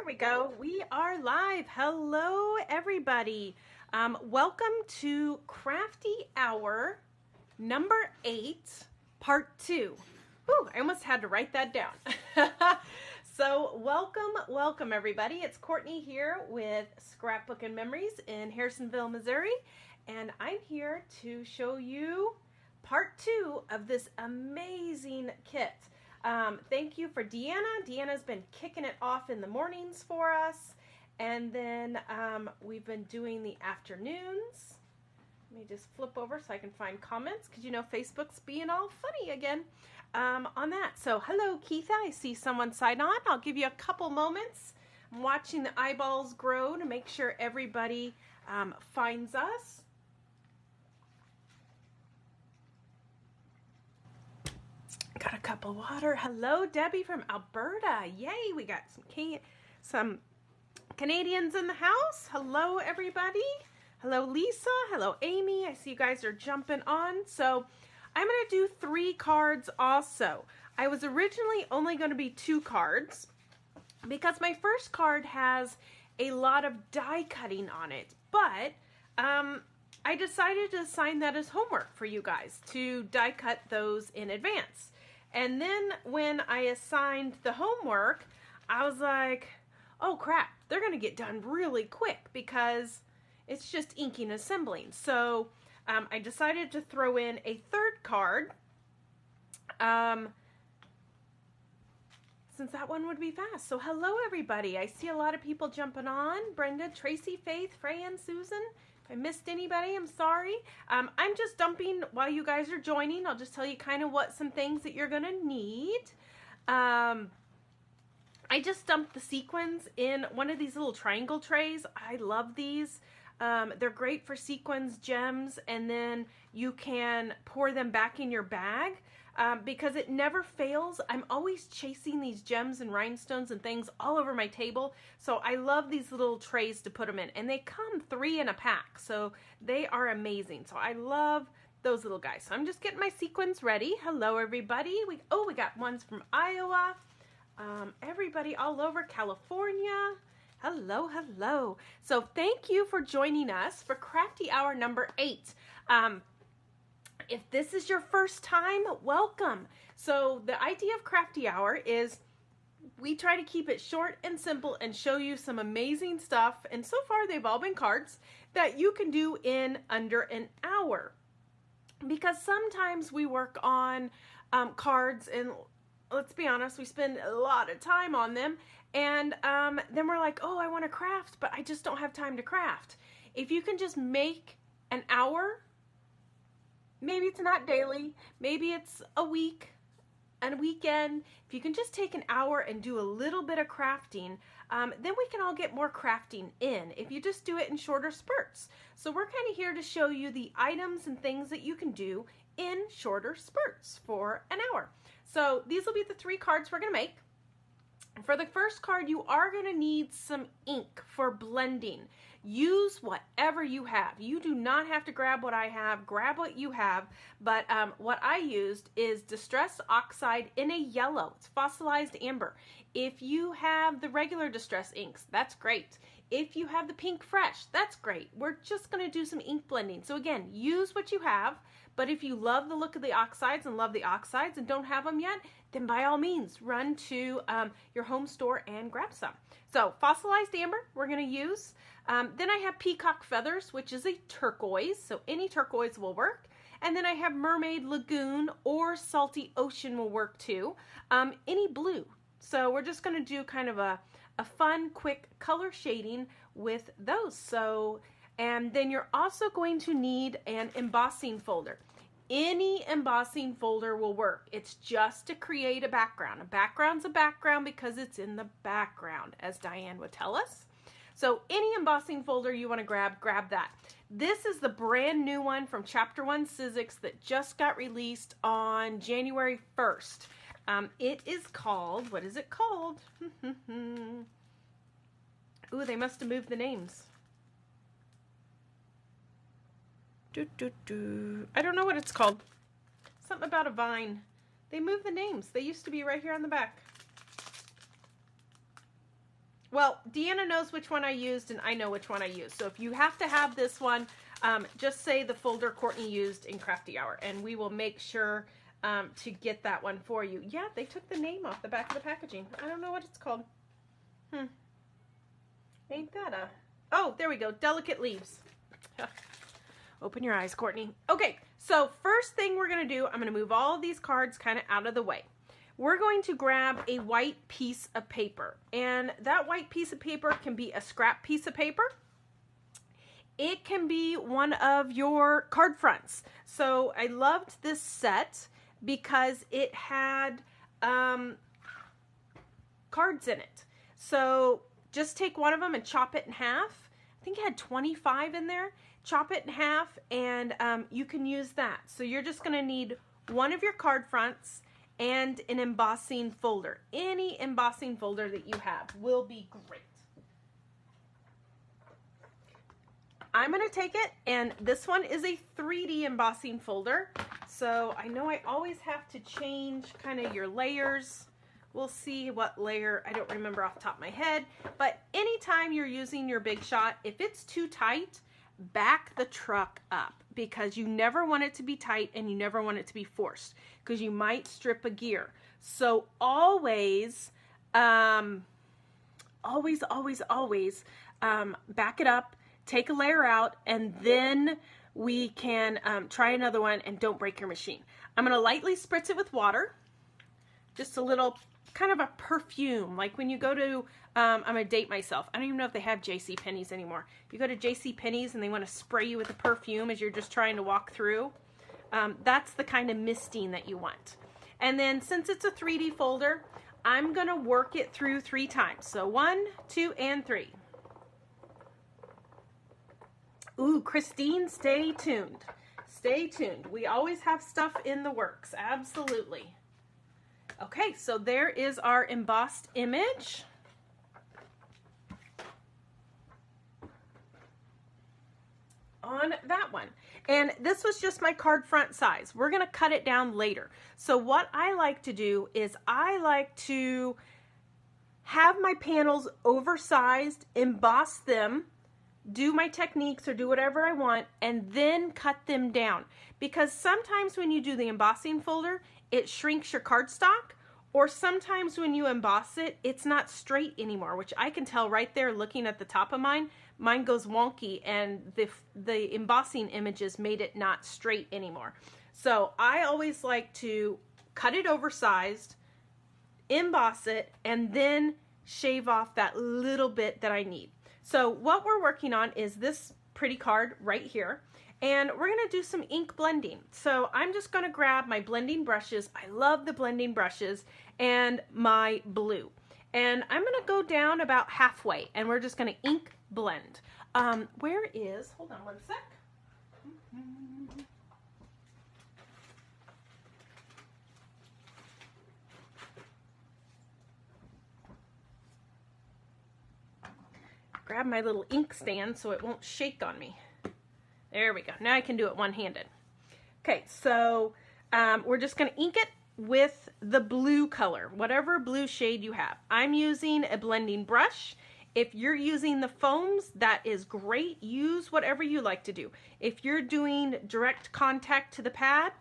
There we go. We are live. Hello, everybody. Welcome to Crafty Hour number 8, part 2. Ooh, I almost had to write that down. So welcome, everybody. It's Kourtney here with Scrapbook-N-Memories in Harrisonville, Missouri. And I'm here to show you part 2 of this amazing kit. Thank you for Deanna. Deanna's been kicking it off in the mornings for us. And then we've been doing the afternoons. Let me just flip over so I can find comments, because you know Facebook's being all funny again on that. So hello, Keitha. I see someone sign on. I'll give you a couple moments. I'm watching the eyeballs grow to make sure everybody finds us. Got a cup of water. Hello, Debbie from Alberta. Yay, we got some Canadians in the house. Hello, everybody. Hello, Lisa. Hello, Amy. I see you guys are jumping on. So I'm going to do 3 cards also. I was originally only going to be 2 cards because my first card has a lot of die cutting on it. But I decided to assign that as homework for you guys to die cut those in advance. And then when I assigned the homework, I was like, oh crap, they're going to get done really quick because it's just inking and assembling. So I decided to throw in a 3rd card since that one would be fast. So hello, everybody. I see a lot of people jumping on. Brenda, Tracy, Faith, Freya, Susan. If I missed anybody, I'm sorry. I'm just dumping while you guys are joining. I'll just tell you kind of what some things that you're going to need. I just dumped the sequins in one of these little triangle trays. I love these. They're great for sequins, gems, and then you can pour them back in your bag because it never fails. I'm always chasing these gems and rhinestones and things all over my table. So I love these little trays to put them in. And they come 3 in a pack. So they are amazing. So I love those little guys. So I'm just getting my sequins ready. Hello, everybody. We got ones from Iowa. Everybody all over California. Hello, hello. So thank you for joining us for Crafty Hour number 8. If this is your first time, welcome. So the idea of Crafty Hour is we try to keep it short and simple and show you some amazing stuff. And so far they've all been cards that you can do in under an hour. Because sometimes we work on cards and let's be honest, we spend a lot of time on them. And then we're like, oh, I want to craft, but I just don't have time to craft. If you can just make an hour, maybe it's not daily, maybe it's a week and a weekend. If you can just take an hour and do a little bit of crafting, then we can all get more crafting in if you just do it in shorter spurts. So we're kind of here to show you the items and things that you can do in shorter spurts for an hour. So these will be the 3 cards we're going to make. For the first card, you are going to need some ink for blending. Use whatever you have. You do not have to grab what I have. Grab what you have. But what I used is Distress Oxide in a yellow. It's fossilized amber. If you have the regular Distress inks, that's great. If you have the Pink Fresh, that's great. We're just going to do some ink blending. So again, use what you have. But if you love the look of the oxides and don't have them yet, then by all means, run to your home store and grab some. So fossilized amber we're going to use. Then I have Peacock Feathers, which is a turquoise. So any turquoise will work. And then I have Mermaid Lagoon or Salty Ocean will work too. Any blue. So we're just going to do kind of a fun, quick color shading with those. So, and then you're also going to need an embossing folder. Any embossing folder will work. It's just to create a background. A background's a background because it's in the background, as Diane would tell us. So any embossing folder you want to grab that. This is the brand new one from Chapter 1 Sizzix that just got released on January 1st. It is called, what is it called? Ooh, they must have moved the names. I don't know what it's called. Something about a vine. They moved the names. They used to be right here on the back. Well, Deanna knows which one I used, and I know which one I used. So if you have to have this one, just say the folder Kourtney used in Crafty Hour, and we will make sure to get that one for you. Yeah, they took the name off the back of the packaging. I don't know what it's called. Ain't that a... Oh, there we go. Delicate Leaves. Open your eyes, Kourtney. Okay, so first thing we're going to do, I'm going to move all of these cards kind of out of the way. We're going to grab a white piece of paper, and that white piece of paper can be a scrap piece of paper. It can be one of your card fronts. So I loved this set because it had cards in it. So just take one of them and chop it in half. I think it had 25 in there. Chop it in half, and you can use that. So you're just going to need one of your card fronts and an embossing folder. Any embossing folder that you have will be great. I'm going to take it, and this one is a 3D embossing folder. So I know I always have to change kind of your layers. We'll see what layer, I don't remember off the top of my head. But anytime you're using your Big Shot, if it's too tight, back the truck up, because you never want it to be tight and you never want it to be forced, because you might strip a gear. So always, always back it up, take a layer out, and then we can try another one, and don't break your machine. I'm going to lightly spritz it with water, just a little kind of a perfume, like when you go to, I'm going to date myself. I don't even know if they have JCPenney's anymore. If you go to JCPenney's and they want to spray you with a perfume as you're just trying to walk through, that's the kind of misting that you want. And then since it's a 3D folder, I'm going to work it through 3 times. So 1, 2, and 3. Ooh, Christine, stay tuned. Stay tuned. We always have stuff in the works. Absolutely. Okay, so there is our embossed image. On that one. And this was just my card front size. We're going to cut it down later. So what I like to do is I like to have my panels oversized, emboss them, do my techniques or do whatever I want, and then cut them down. Because sometimes when you do the embossing folder, it shrinks your cardstock, or sometimes when you emboss it, it's not straight anymore, which I can tell right there looking at the top of mine. Mine goes wonky, and the embossing images made it not straight anymore. So I always like to cut it oversized, emboss it, and then shave off that little bit that I need. So what we're working on is this pretty card right here, and we're going to do some ink blending. So I'm just going to grab my blending brushes. I love the blending brushes, and my blue. And I'm going to go down about halfway, and we're just going to ink blend. Where is, hold on one sec. Grab my little ink stand so it won't shake on me. There we go. Now I can do it one-handed. Okay, so we're just going to ink it with the blue color, whatever blue shade you have. I'm using a blending brush. If you're using the foams, that is great. Use whatever you like to do. If you're doing direct contact to the pad,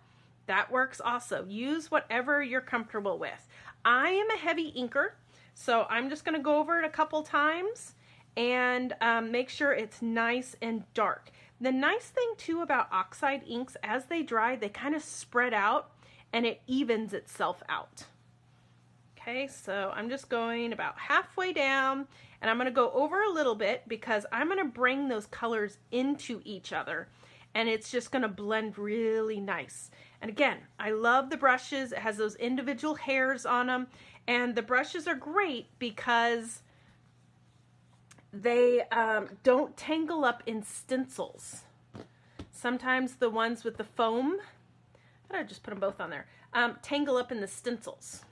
that works also. Use whatever you're comfortable with. I am a heavy inker, so I'm just going to go over it a couple times and make sure it's nice and dark. The nice thing too about oxide inks, as they dry, they kind of spread out and it evens itself out. Okay, so I'm just going about halfway down, and I'm going to go over a little bit because I'm going to bring those colors into each other, and it's just going to blend really nice. And again, I love the brushes. It has those individual hairs on them, and the brushes are great because they don't tangle up in stencils. Sometimes the ones with the foam, I just put them both on there, tangle up in the stencils.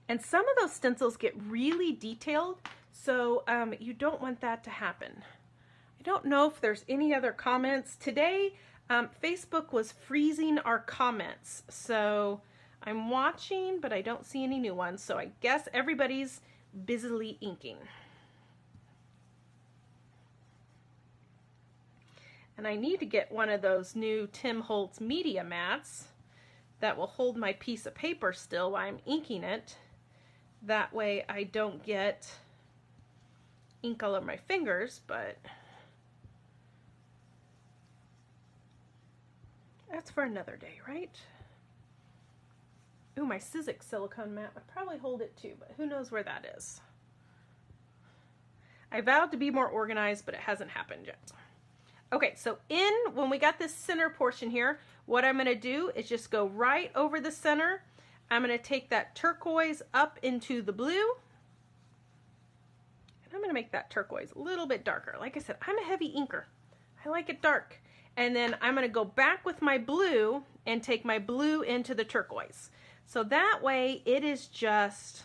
And some of those stencils get really detailed, so you don't want that to happen. I don't know if there's any other comments. Today, Facebook was freezing our comments, so I'm watching, but I don't see any new ones, so I guess everybody's busily inking. And I need to get one of those new Tim Holtz media mats that will hold my piece of paper still while I'm inking it. That way I don't get ink all over my fingers, but that's for another day, right? Ooh, my Sizzix silicone mat would probably hold it too, but who knows where that is. I vowed to be more organized, but it hasn't happened yet. Okay, so when we got this center portion here, what I'm going to do is just go right over the center. I'm going to take that turquoise up into the blue. And I'm going to make that turquoise a little bit darker. Like I said, I'm a heavy inker. I like it dark. And then I'm going to go back with my blue and take my blue into the turquoise. So that way it is just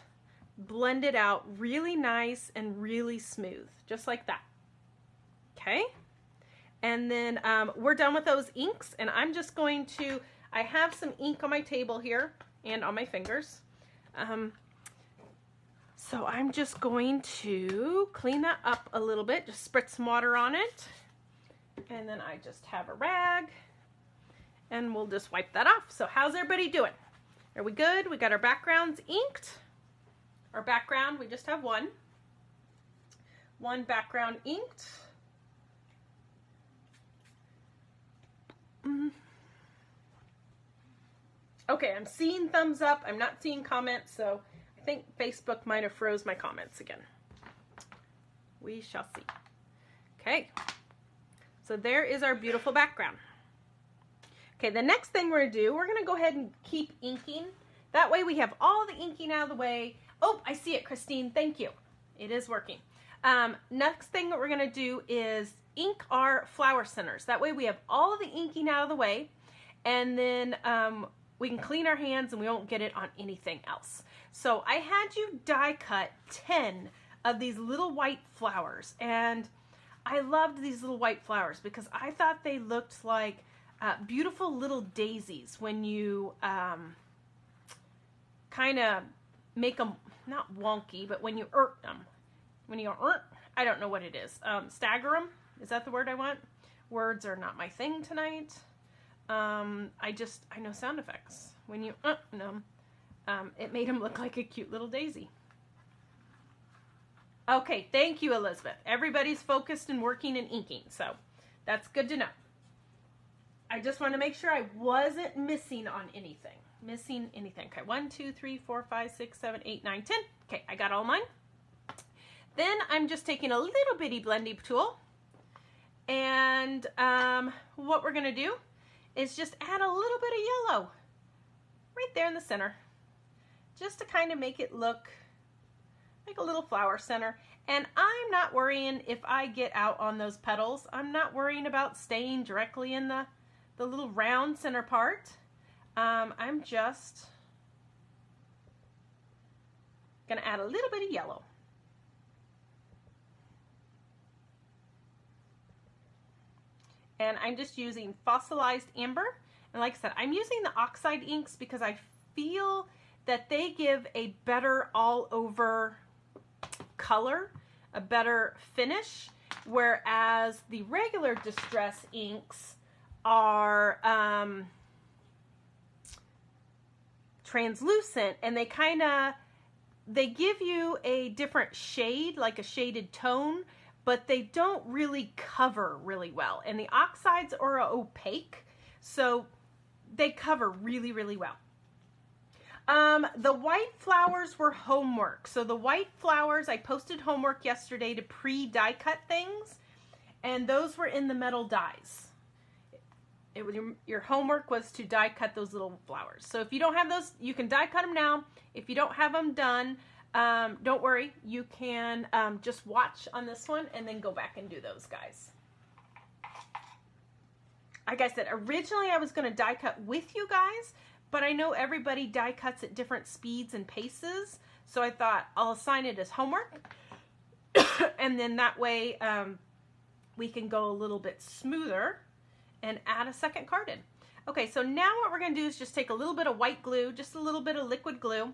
blended out really nice and really smooth, just like that. Okay? And then we're done with those inks, and I'm just going to, I have some ink on my table here and on my fingers. So I'm just going to clean that up a little bit, just spritz some water on it. And then I just have a rag, and we'll just wipe that off. So how's everybody doing? Are we good? We got our backgrounds inked. Our background, we just have one. One background inked. Okay, I'm seeing thumbs up. I'm not seeing comments, so I think Facebook might have froze my comments again. We shall see. Okay, so there is our beautiful background. Okay, the next thing we're going to do, we're going to go ahead and keep inking. That way we have all the inking out of the way. Oh, I see it, Christine. Thank you. It is working. Next thing that we're going to do is ink our flower centers. That way we have all of the inking out of the way, and then we can clean our hands and we won't get it on anything else. So I had you die cut 10 of these little white flowers, and I loved these little white flowers because I thought they looked like beautiful little daisies when you kind of make them, not wonky, but when you them. When you I don't know what it is. Stagger them? Is that the word I want? Words are not my thing tonight. I know sound effects. When you them, it made them look like a cute little daisy. Okay, thank you, Elizabeth. Everybody's focused and working and inking, so that's good to know. I just want to make sure I wasn't missing on anything. Okay, 1, 2, 3, 4, 5, 6, 7, 8, 9, 10. Okay, I got all mine. Then I'm just taking a little bitty blending tool, and what we're going to do is just add a little bit of yellow right there in the center, just to kind of make it look like a little flower center. And I'm not worrying if I get out on those petals. I'm not worrying about staying directly in the little round center part. I'm just going to add a little bit of yellow. And I'm just using fossilized amber. And like I said, I'm using the oxide inks because I feel that they give a better all over color, a better finish, whereas the regular distress inks are translucent, and they give you a different shade, like a shaded tone, but they don't really cover really well. And the oxides are opaque, so they cover really, really well. The white flowers were homework. So the white flowers, I posted homework yesterday to pre-die cut things, and those were in the metal dies. It was your homework was to die cut those little flowers. So if you don't have those, you can die cut them now. If you don't have them done, don't worry. You can just watch on this one and then go back and do those guys. Like I said, originally I was going to die cut with you guys, but I know everybody die cuts at different speeds and paces. So I thought I'll assign it as homework. And then that way we can go a little bit smoother and add a second card in. Okay, so now what we're going to do is just take a little bit of white glue, just a little bit of liquid glue,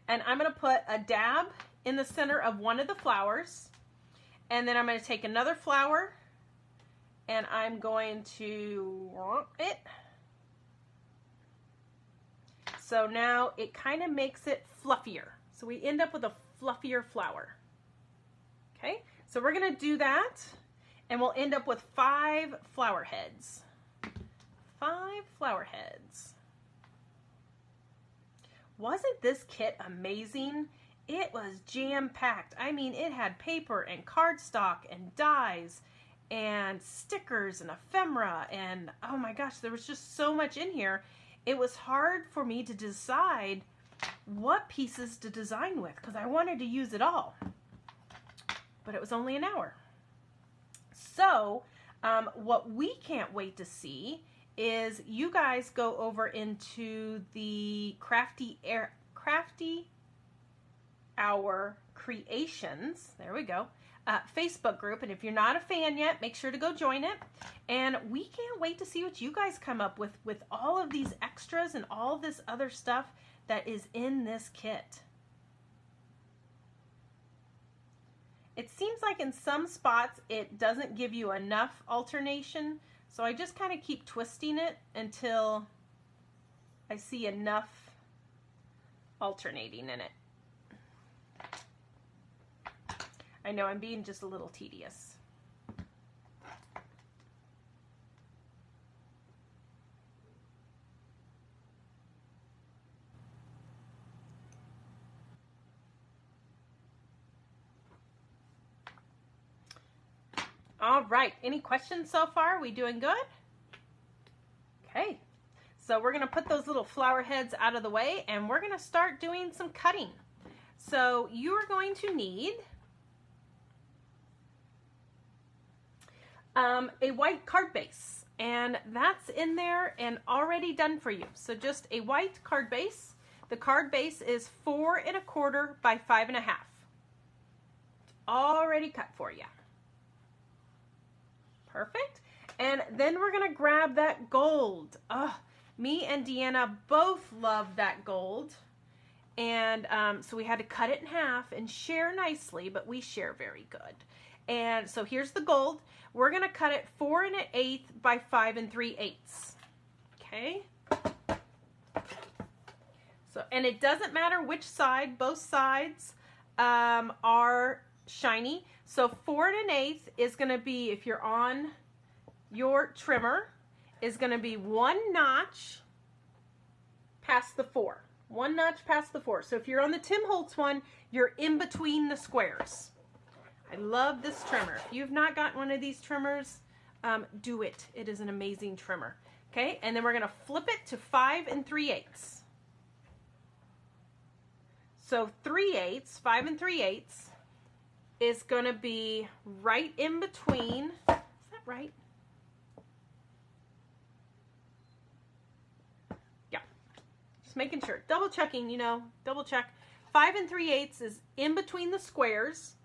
and I'm going to put a dab in the center of one of the flowers, and then I'm going to take another flower, and I'm going to romp it. So now it kind of makes it fluffier. So we end up with a fluffier flower. Okay, so we're going to do that, and we'll end up with 5 flower heads. 5 flower heads. Wasn't this kit amazing? It was jam-packed. I mean, it had paper and cardstock and dies and stickers and ephemera, and oh my gosh, there was just so much in here. It was hard for me to decide what pieces to design with because I wanted to use it all. But it was only an hour. So what we can't wait to see is you guys go over into the Crafty Hour Creations, there we go, Facebook group. And if you're not a fan yet, make sure to go join it. And we can't wait to see what you guys come up with all of these extras and all this other stuff that is in this kit. It seems like in some spots it doesn't give you enough alternation, so I just kind of keep twisting it until I see enough alternating in it. I know I'm being just a little tedious. All right, any questions so far? We doing good? Okay, so we're gonna put those little flower heads out of the way and we're gonna start doing some cutting. So you are going to need a white card base, and that's in there and already done for you. So just a white card base. The card base is 4 1/4 by 5 1/2. It's already cut for you. Perfect. And then we're gonna grab that gold. Me and Deanna both love that gold. And so we had to cut it in half and share nicely, but we share very good. And so here's the gold. We're gonna cut it 4 1/8 by 5 3/8. Okay. So, and it doesn't matter which side, both sides are shiny. So 4 1/8 is gonna be, if you're on your trimmer, is gonna be 1 notch past the 4. 1 notch past the 4. So if you're on the Tim Holtz one, you're in between the squares. I love this trimmer. If you've not gotten one of these trimmers, do it. It is an amazing trimmer. Okay, and then we're gonna flip it to 5 3/8. So 3/8, 5 3/8 is gonna be right in between. Is that right? Yeah, just making sure. Double checking, you know, double check. 5 3/8 is in between the squares.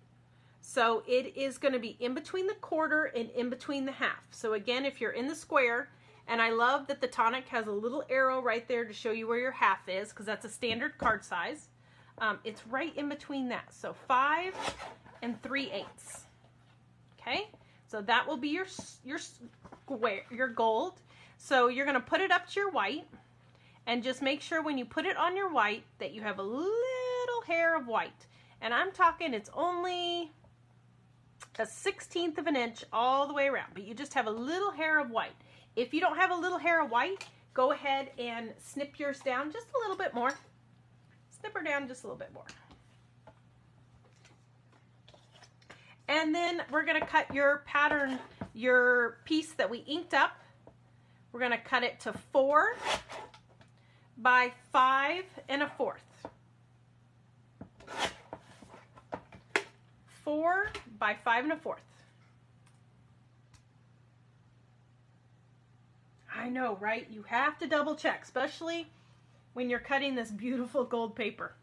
So it is going to be in between the 1/4 and in between the 1/2. So again, if you're in the square, and I love that the tonic has a little arrow right there to show you where your 1/2 is, because that's a standard card size. It's right in between that. So 5 3/8. Okay, so that will be your square, your gold. So you're going to put it up to your white, and just make sure when you put it on your white that you have a little hair of white. And I'm talking, it's only a 1/16 of an inch all the way around, but you just have a little hair of white. If you don't have a little hair of white, go ahead and snip yours down just a little bit more. Snip her down just a little bit more. And then we're going to cut your pattern, your piece that we inked up. We're going to cut it to 4 by 5 1/4. 4 by 5 1/4. I know, right? You have to double check, especially when you're cutting this beautiful gold paper.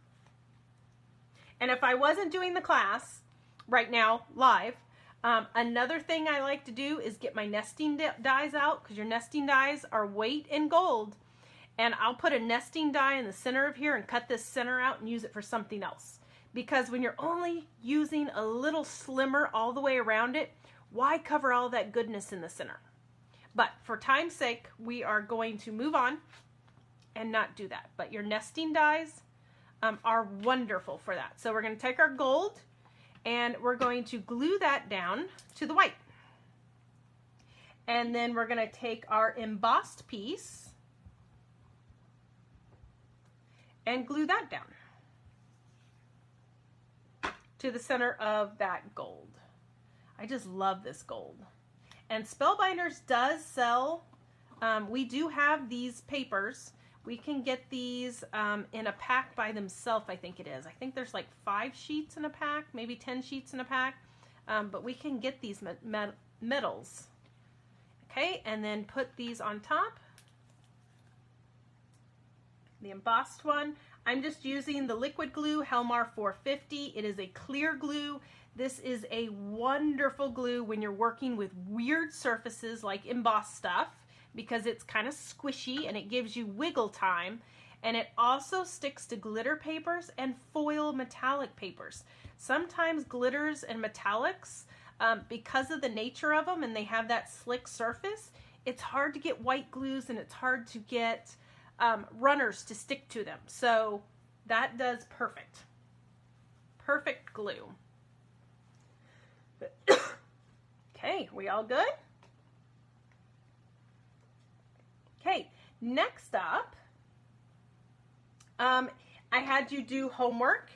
And if I wasn't doing the class right now live, Another thing I like to do is get my nesting dies out, because your nesting dies are weight in gold. And I'll put a nesting die in the center of here and cut this center out and use it for something else. Because when you're only using a little slimmer all the way around it, why cover all that goodness in the center? But for time's sake, we are going to move on and not do that. But your nesting dies are wonderful for that. So we're going to take our gold and we're going to glue that down to the white. And then we're going to take our embossed piece and glue that down to the center of that gold. I just love this gold. And Spellbinders does sell, we do have these papers. We can get these in a pack by themselves, I think it is. I think there's like 5 sheets in a pack, maybe 10 sheets in a pack. But we can get these metals. Okay, and then put these on top. The embossed one. I'm just using the liquid glue, Helmar 450. It is a clear glue. This is a wonderful glue when you're working with weird surfaces like embossed stuff, because it's kind of squishy and it gives you wiggle time. And it also sticks to glitter papers and foil metallic papers. Sometimes glitters and metallics, because of the nature of them and they have that slick surface, it's hard to get white glues and it's hard to get runners to stick to them. So that does perfect. Perfect glue. Okay, we all good? Okay, next up, I had you do homework.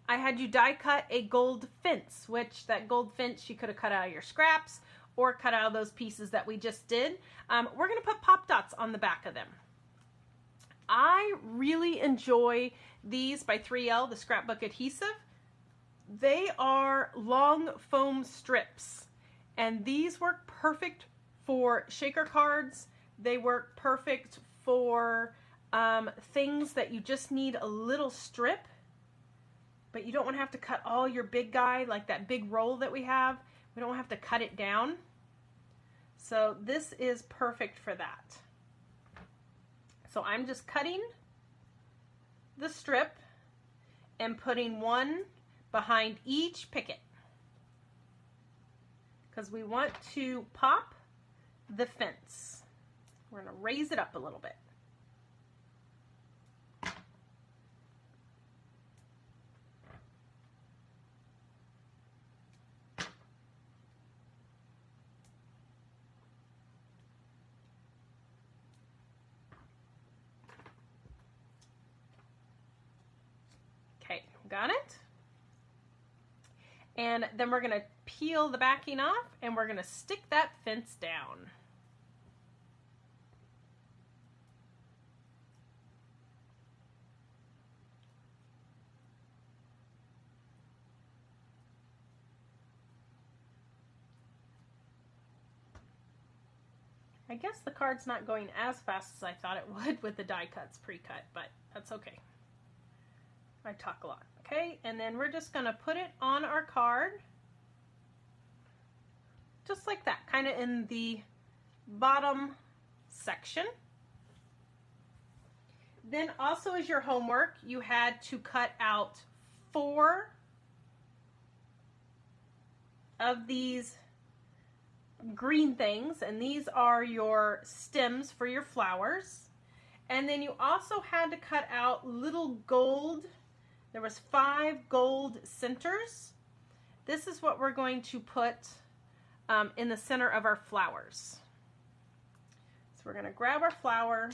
I had you die cut a gold fence, which that gold fence you could have cut out of your scraps or cut out of those pieces that we just did. We're going to put pop dots on the back of them. I really enjoy these by 3L, the scrapbook adhesive. They are long foam strips, and these work perfect for shaker cards. They work perfect for things that you just need a little strip, but you don't want to have to cut all your big guy, like that big roll that we have. We don't have to cut it down. So this is perfect for that. So I'm just cutting the strip and putting one behind each picket, because we want to pop the fence. We're going to raise it up a little bit. Okay, got it? And then we're going to peel the backing off and we're going to stick that fence down. I guess the card's not going as fast as I thought it would with the die cuts pre-cut, but that's okay. I talk a lot. Okay, and then we're just going to put it on our card, just like that, kind of in the bottom section. Then also as your homework, you had to cut out 4 of these green things, and these are your stems for your flowers. And then you also had to cut out little gold. There was 5 gold centers. This is what we're going to put in the center of our flowers. So we're going to grab our flower.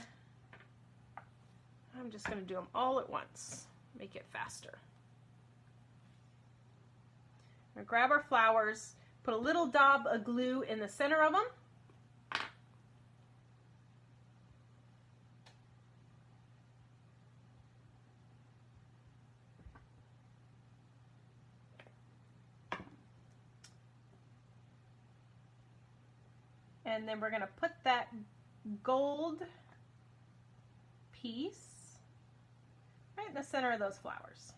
I'm just going to do them all at once, make it faster. We're going to grab our flowers, put a little dab of glue in the center of them. And then we're going to put that gold piece right in the center of those flowers.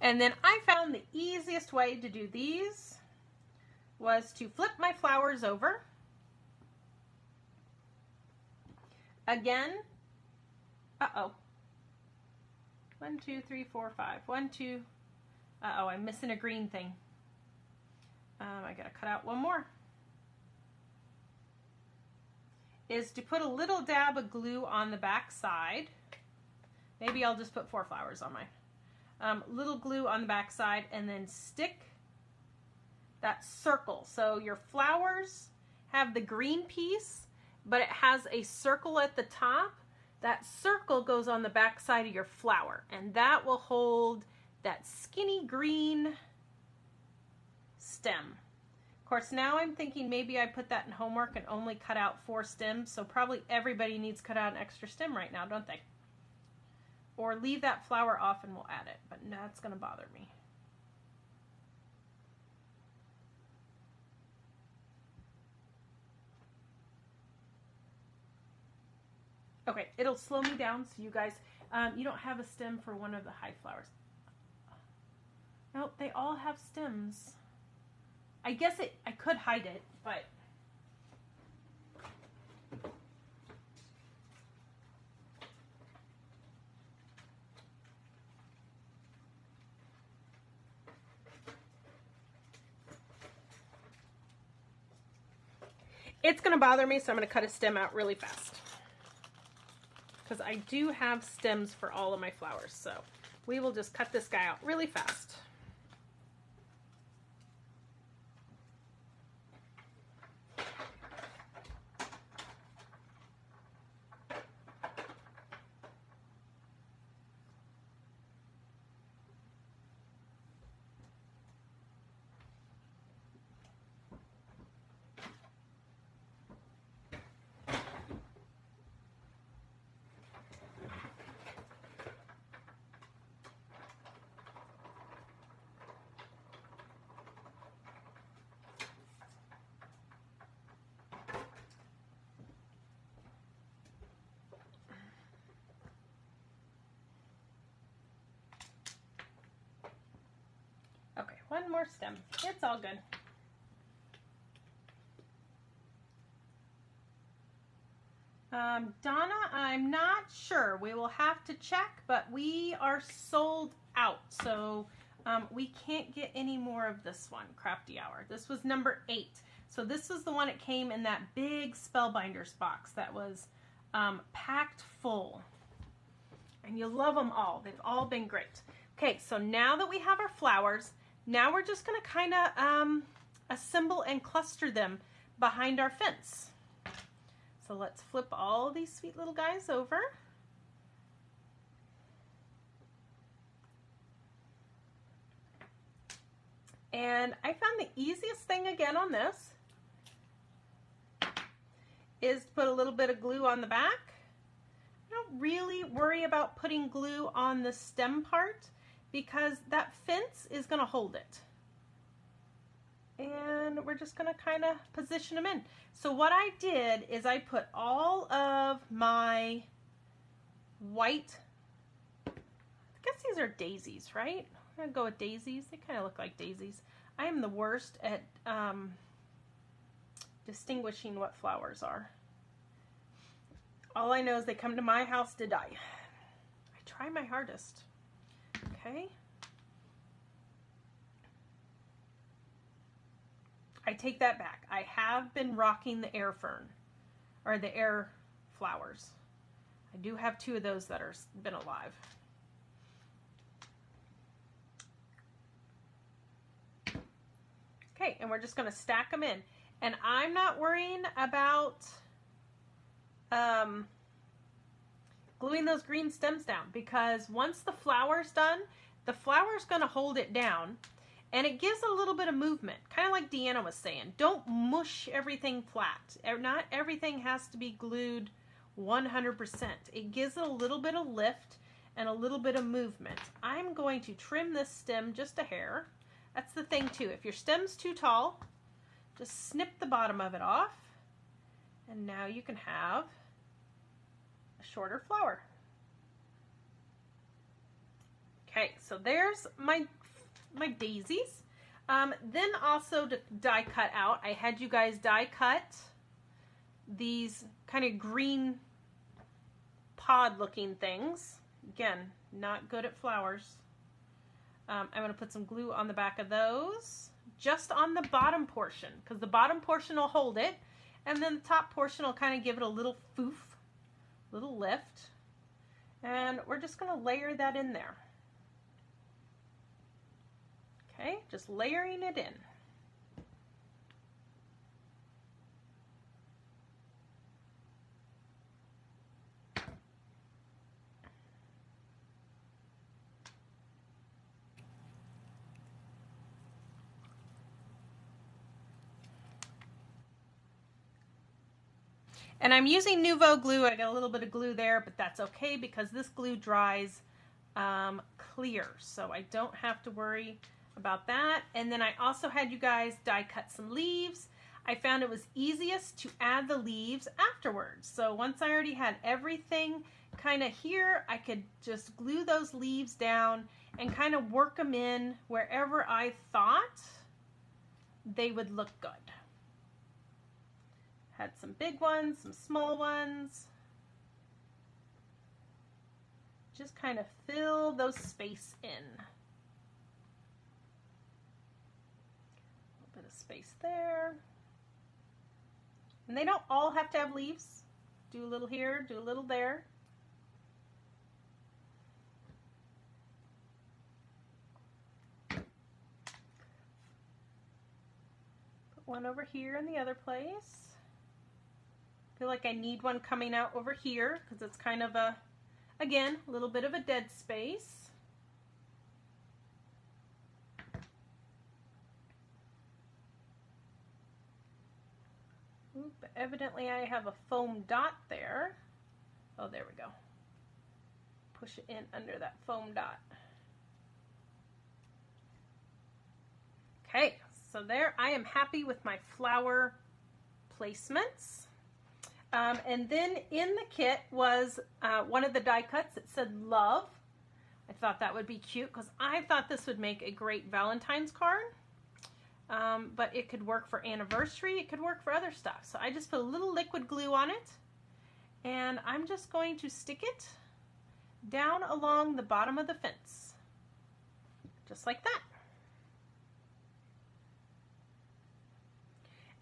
And then I found the easiest way to do these was to flip my flowers over. Again, uh-oh. 1, 2, 3, 4, 5. 1, 2. Uh-oh, I'm missing a green thing. I gotta cut out one more. Is to put a little dab of glue on the back side. Maybe I'll just put 4 flowers on mine. Little glue on the back side, and then stick that circle. So your flowers have the green piece, but it has a circle at the top. That circle goes on the back side of your flower, and that will hold that skinny green stem. Of course, now I'm thinking maybe I put that in homework and only cut out 4 stems, so probably everybody needs to cut out an extra stem right now, don't they? Or leave that flower off and we'll add it, but that's going to bother me. Okay, it'll slow me down so you guys, you don't have a stem for one of the high flowers. Nope, they all have stems. I guess I could hide it, but it's going to bother me, so I'm going to cut a stem out really fast. Because I do have stems for all of my flowers, so we will just cut this guy out really fast. Okay, one more stem. It's all good. Donna, I'm not sure. We will have to check, but we are sold out. So we can't get any more of this one, Crafty Hour. This was number 8. So this was the one that came in that big Spellbinders box that was packed full. And you love them all. They've all been great. Okay, so now that we have our flowers, now we're just going to kind of assemble and cluster them behind our fence. So let's flip all these sweet little guys over. And I found the easiest thing again on this is to put a little bit of glue on the back. I don't really worry about putting glue on the stem part because that fence is going to hold it. And we're just going to kind of position them in. So what I did is I put all of my white, I guess these are daisies, right? I'm going to go with daisies. They kind of look like daisies. I am the worst at distinguishing what flowers are. All I know is they come to my house to die. I try my hardest. Okay. I take that back. I have been rocking the air fern, or the air flowers. I do have 2 of those that are been alive. Okay, and we're just going to stack them in. And I'm not worrying about gluing those green stems down, because once the flower's done, the flower's going to hold it down. And it gives a little bit of movement, kind of like Deanna was saying. Don't mush everything flat. Not everything has to be glued 100%. It gives it a little bit of lift and a little bit of movement. I'm going to trim this stem just a hair. That's the thing too. If your stem's too tall, just snip the bottom of it off. And now you can have a shorter flower. Okay, so there's my daisies. Then also to die cut out, I had you guys die cut these kind of green pod looking things. Again, not good at flowers. I'm going to put some glue on the back of those, just on the bottom portion, because the bottom portion will hold it, and then the top portion will kind of give it a little foof, little lift, and we're just going to layer that in there. Okay, just layering it in. And I'm using Nuvo glue. I got a little bit of glue there, but that's okay because this glue dries clear, so I don't have to worry about that. And then I also had you guys die cut some leaves. I found it was easiest to add the leaves afterwards. So once I already had everything kind of here, I could just glue those leaves down and kind of work them in wherever I thought they would look good. Had some big ones, some small ones. Just kind of fill those space in. A little bit of space there. And they don't all have to have leaves. Do a little here, do a little there. Put one over here in the other place. Feel like I need one coming out over here because it's kind of a, again, a little bit of a dead space. Oop, evidently I have a foam dot there. Oh, there we go. Push it in under that foam dot. Okay, so there I am happy with my flower placements. And then in the kit was one of the die cuts that said love. I thought that would be cute because I thought this would make a great Valentine's card. But it could work for anniversary, it could work for other stuff. So I just put a little liquid glue on it, and I'm just going to stick it down along the bottom of the fence. Just like that.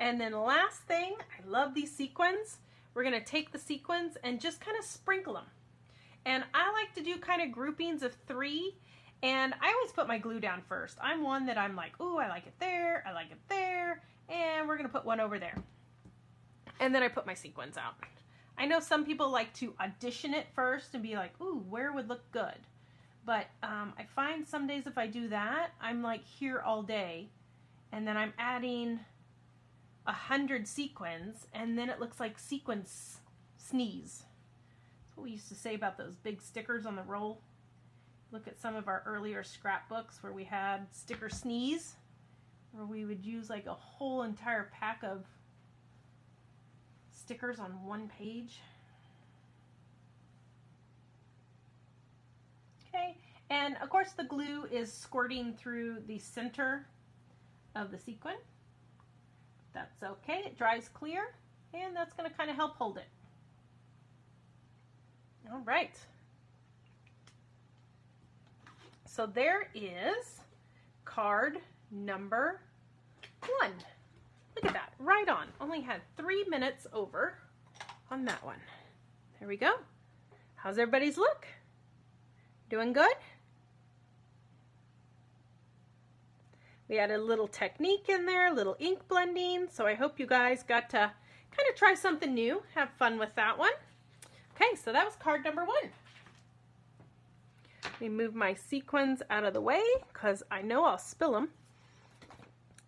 And then last thing, I love these sequins. We're going to take the sequins and just kind of sprinkle them. And I like to do kind of groupings of 3. And I always put my glue down first. I'm one that I'm like, ooh, I like it there, I like it there, and we're going to put one over there. And then I put my sequins out. I know some people like to audition it first and be like, ooh, where would look good? But I find some days if I do that, I'm like here all day. And then I'm adding 100 sequins, and then it looks like sequins sneeze. That's what we used to say about those big stickers on the roll. Look at some of our earlier scrapbooks where we had sticker sneeze, where we would use like a whole entire pack of stickers on one page. Okay, and of course the glue is squirting through the center of the sequin. That's okay, it dries clear, and that's going to kind of help hold it. All right. So there is card number 1. Look at that, right on. Only had 3 minutes over on that one. There we go. How's everybody's look? Doing good? We had a little technique in there, a little ink blending, so I hope you guys got to kind of try something new, have fun with that one. Okay, so that was card number 1. Let me move my sequins out of the way because I know I'll spill them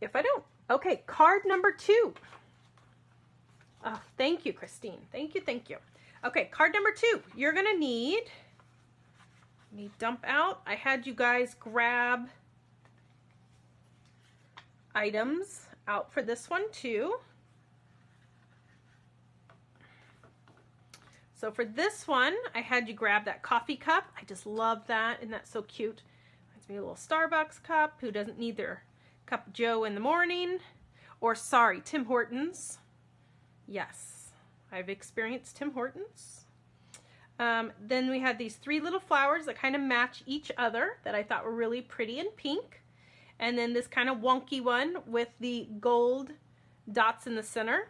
if I don't. Okay, card number 2. Oh, thank you, Christine. Thank you, thank you. Okay, card number 2. You're going to need, let me dump out. I had you guys grab items out for this one too. So for this one, I had you grab that coffee cup. I just love that. Isn't that so cute? It's me a little Starbucks cup. Who doesn't need their cup of joe in the morning? Or sorry, Tim Hortons. Yes, I've experienced Tim Hortons. Then we had these 3 little flowers that kind of match each other that I thought were really pretty and pink. And then this kind of wonky one with the gold dots in the center.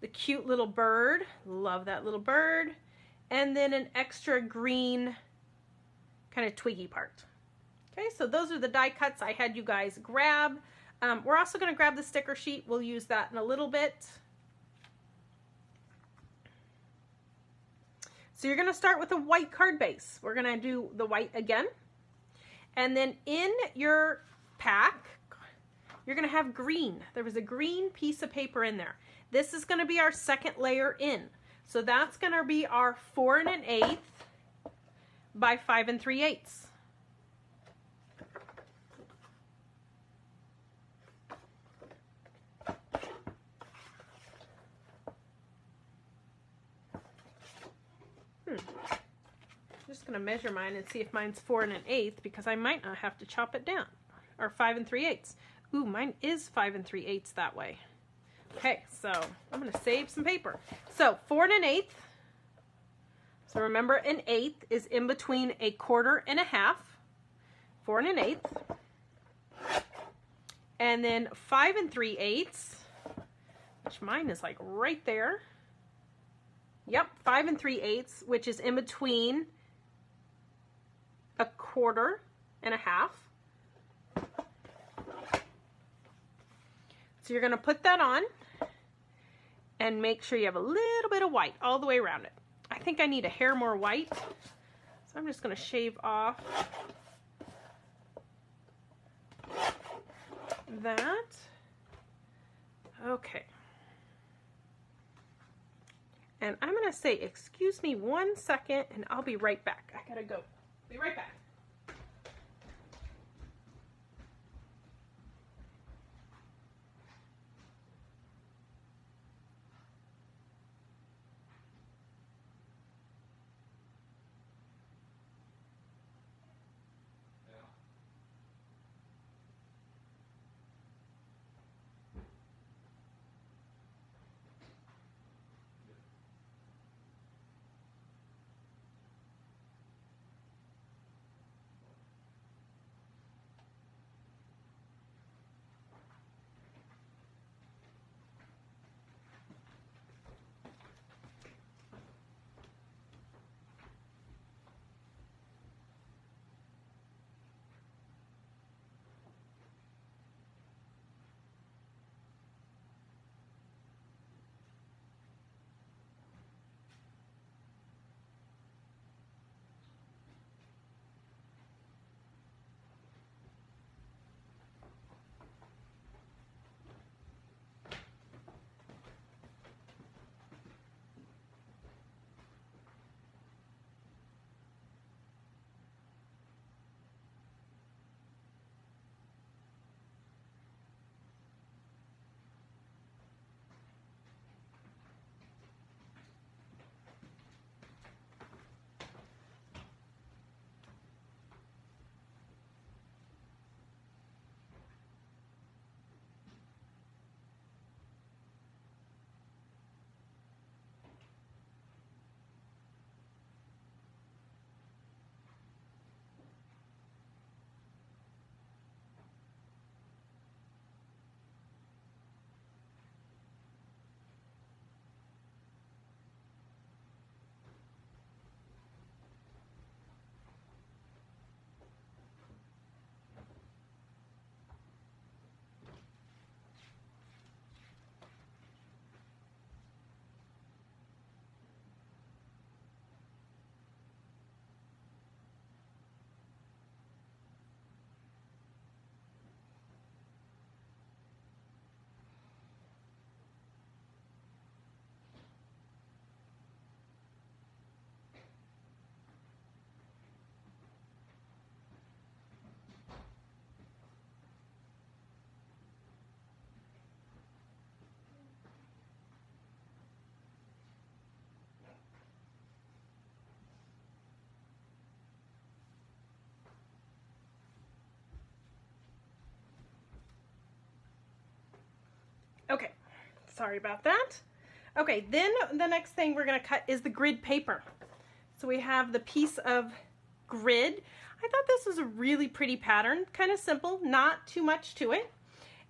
The cute little bird. Love that little bird. And then an extra green kind of twiggy part. Okay, so those are the die cuts I had you guys grab. We're also going to grab the sticker sheet. We'll use that in a little bit. So you're going to start with a white card base. We're going to do the white again. And then in your pack, you're going to have green. There was a green piece of paper in there. This is going to be our second layer in. So that's going to be our 4 1/8 by 5 3/8. Just going to measure mine and see if mine's 4 1/8 because I might not have to chop it down. Or 5 3/8. Ooh, mine is 5 3/8 that way. Okay, so I'm going to save some paper. So 4 1/8. So remember, an eighth is in between a 1/4 and a 1/2. 4 1/8. And then 5 3/8, which mine is like right there. Yep, 5 3/8, which is in between a 1/4 and a 1/2. So you're going to put that on and make sure you have a little bit of white all the way around it. I think I need a hair more white, so I'm just going to shave off that. Okay. And I'm going to say, excuse me 1 second, and I'll be right back. I gotta go. Be right back. Okay, sorry about that. Okay, then the next thing we're going to cut is the grid paper. So we have the piece of grid. I thought this was a really pretty pattern, kind of simple, not too much to it.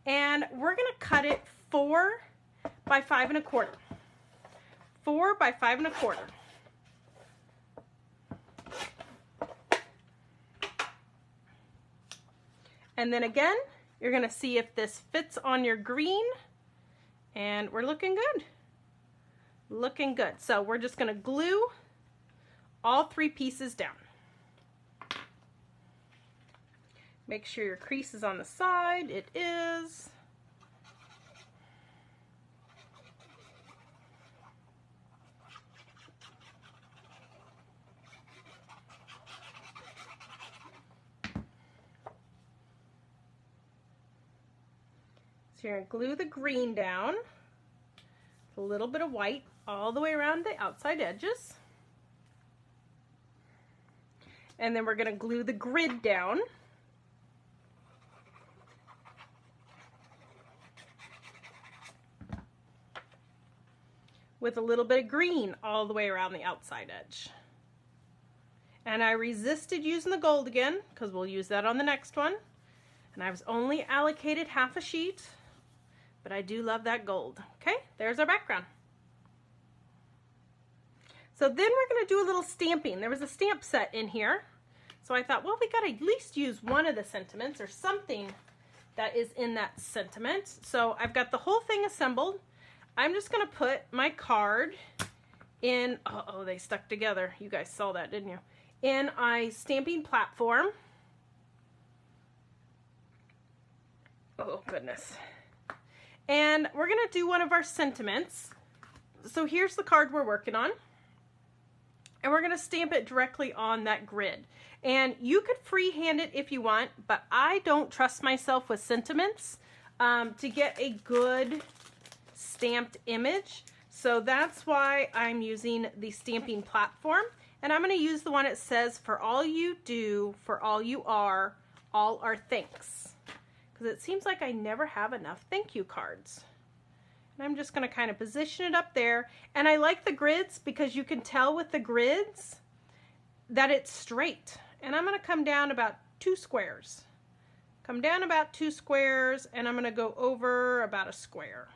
And we're going to cut it 4 by 5 1/4. 4 by 5 1/4. And then again, you're going to see if this fits on your green, and we're looking good. Looking good. So we're just going to glue all 3 pieces down. Make sure your crease is on the side. It is. So you're going to glue the green down, a little bit of white all the way around the outside edges. And then we're going to glue the grid down. With a little bit of green all the way around the outside edge. And I resisted using the gold again, because we'll use that on the next one. And I was only allocated half a sheet, but I do love that gold. Okay, there's our background. So then we're going to do a little stamping. There was a stamp set in here. So I thought, well, we got to at least use one of the sentiments or something that is in that sentiment. So I've got the whole thing assembled. I'm just going to put my card in, oh, they stuck together. You guys saw that, didn't you? In a stamping platform. Oh, goodness. And we're going to do one of our sentiments. So here's the card we're working on. And we're going to stamp it directly on that grid. And you could freehand it if you want, but I don't trust myself with sentiments to get a good stamped image. So that's why I'm using the stamping platform. And I'm going to use the one that says, for all you do, for all you are, all are thanks. Because it seems like I never have enough thank you cards. And I'm just going to kind of position it up there. And I like the grids because you can tell with the grids that it's straight. And I'm going to come down about 2 squares. Come down about 2 squares, and I'm going to go over about a square.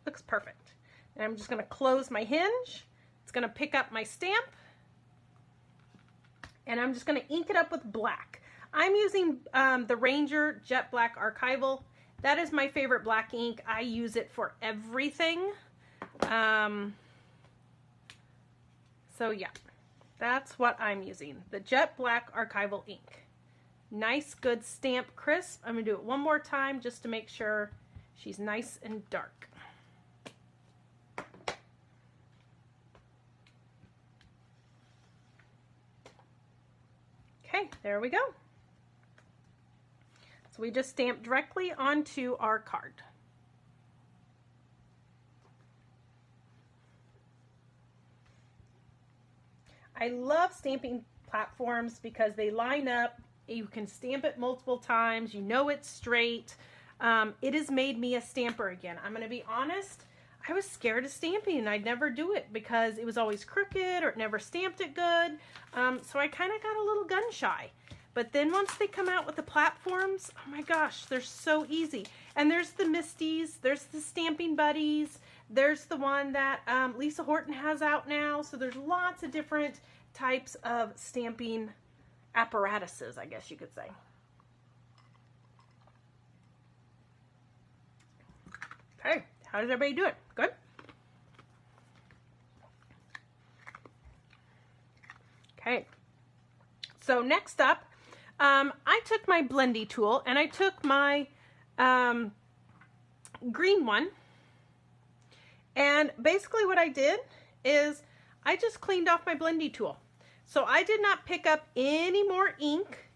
Looks perfect. And I'm just going to close my hinge. It's going to pick up my stamp. And I'm just going to ink it up with black. I'm using the Ranger Jet Black Archival. That is my favorite black ink. I use it for everything. So yeah, that's what I'm using. The Jet Black Archival ink. Nice, good stamp, crisp. I'm going to do it one more time just to make sure she's nice and dark. Okay, there we go. So we just stamped directly onto our card. I love stamping platforms because they line up. You can stamp it multiple times. You know it's straight. It has made me a stamper again. I'm going to be honest. I was scared of stamping and I'd never do it because it was always crooked or it never stamped it good. So I kind of got a little gun shy. But then once they come out with the platforms, oh my gosh, they're so easy. And there's the Misties, there's the Stamping Buddies, there's the one that Lisa Horton has out now. So there's lots of different types of stamping apparatuses, I guess you could say. Okay, how does everybody do it? Good? Okay, so next up, I took my blendy tool and I took my green one, and basically what I did is I just cleaned off my blendy tool. So I did not pick up any more ink.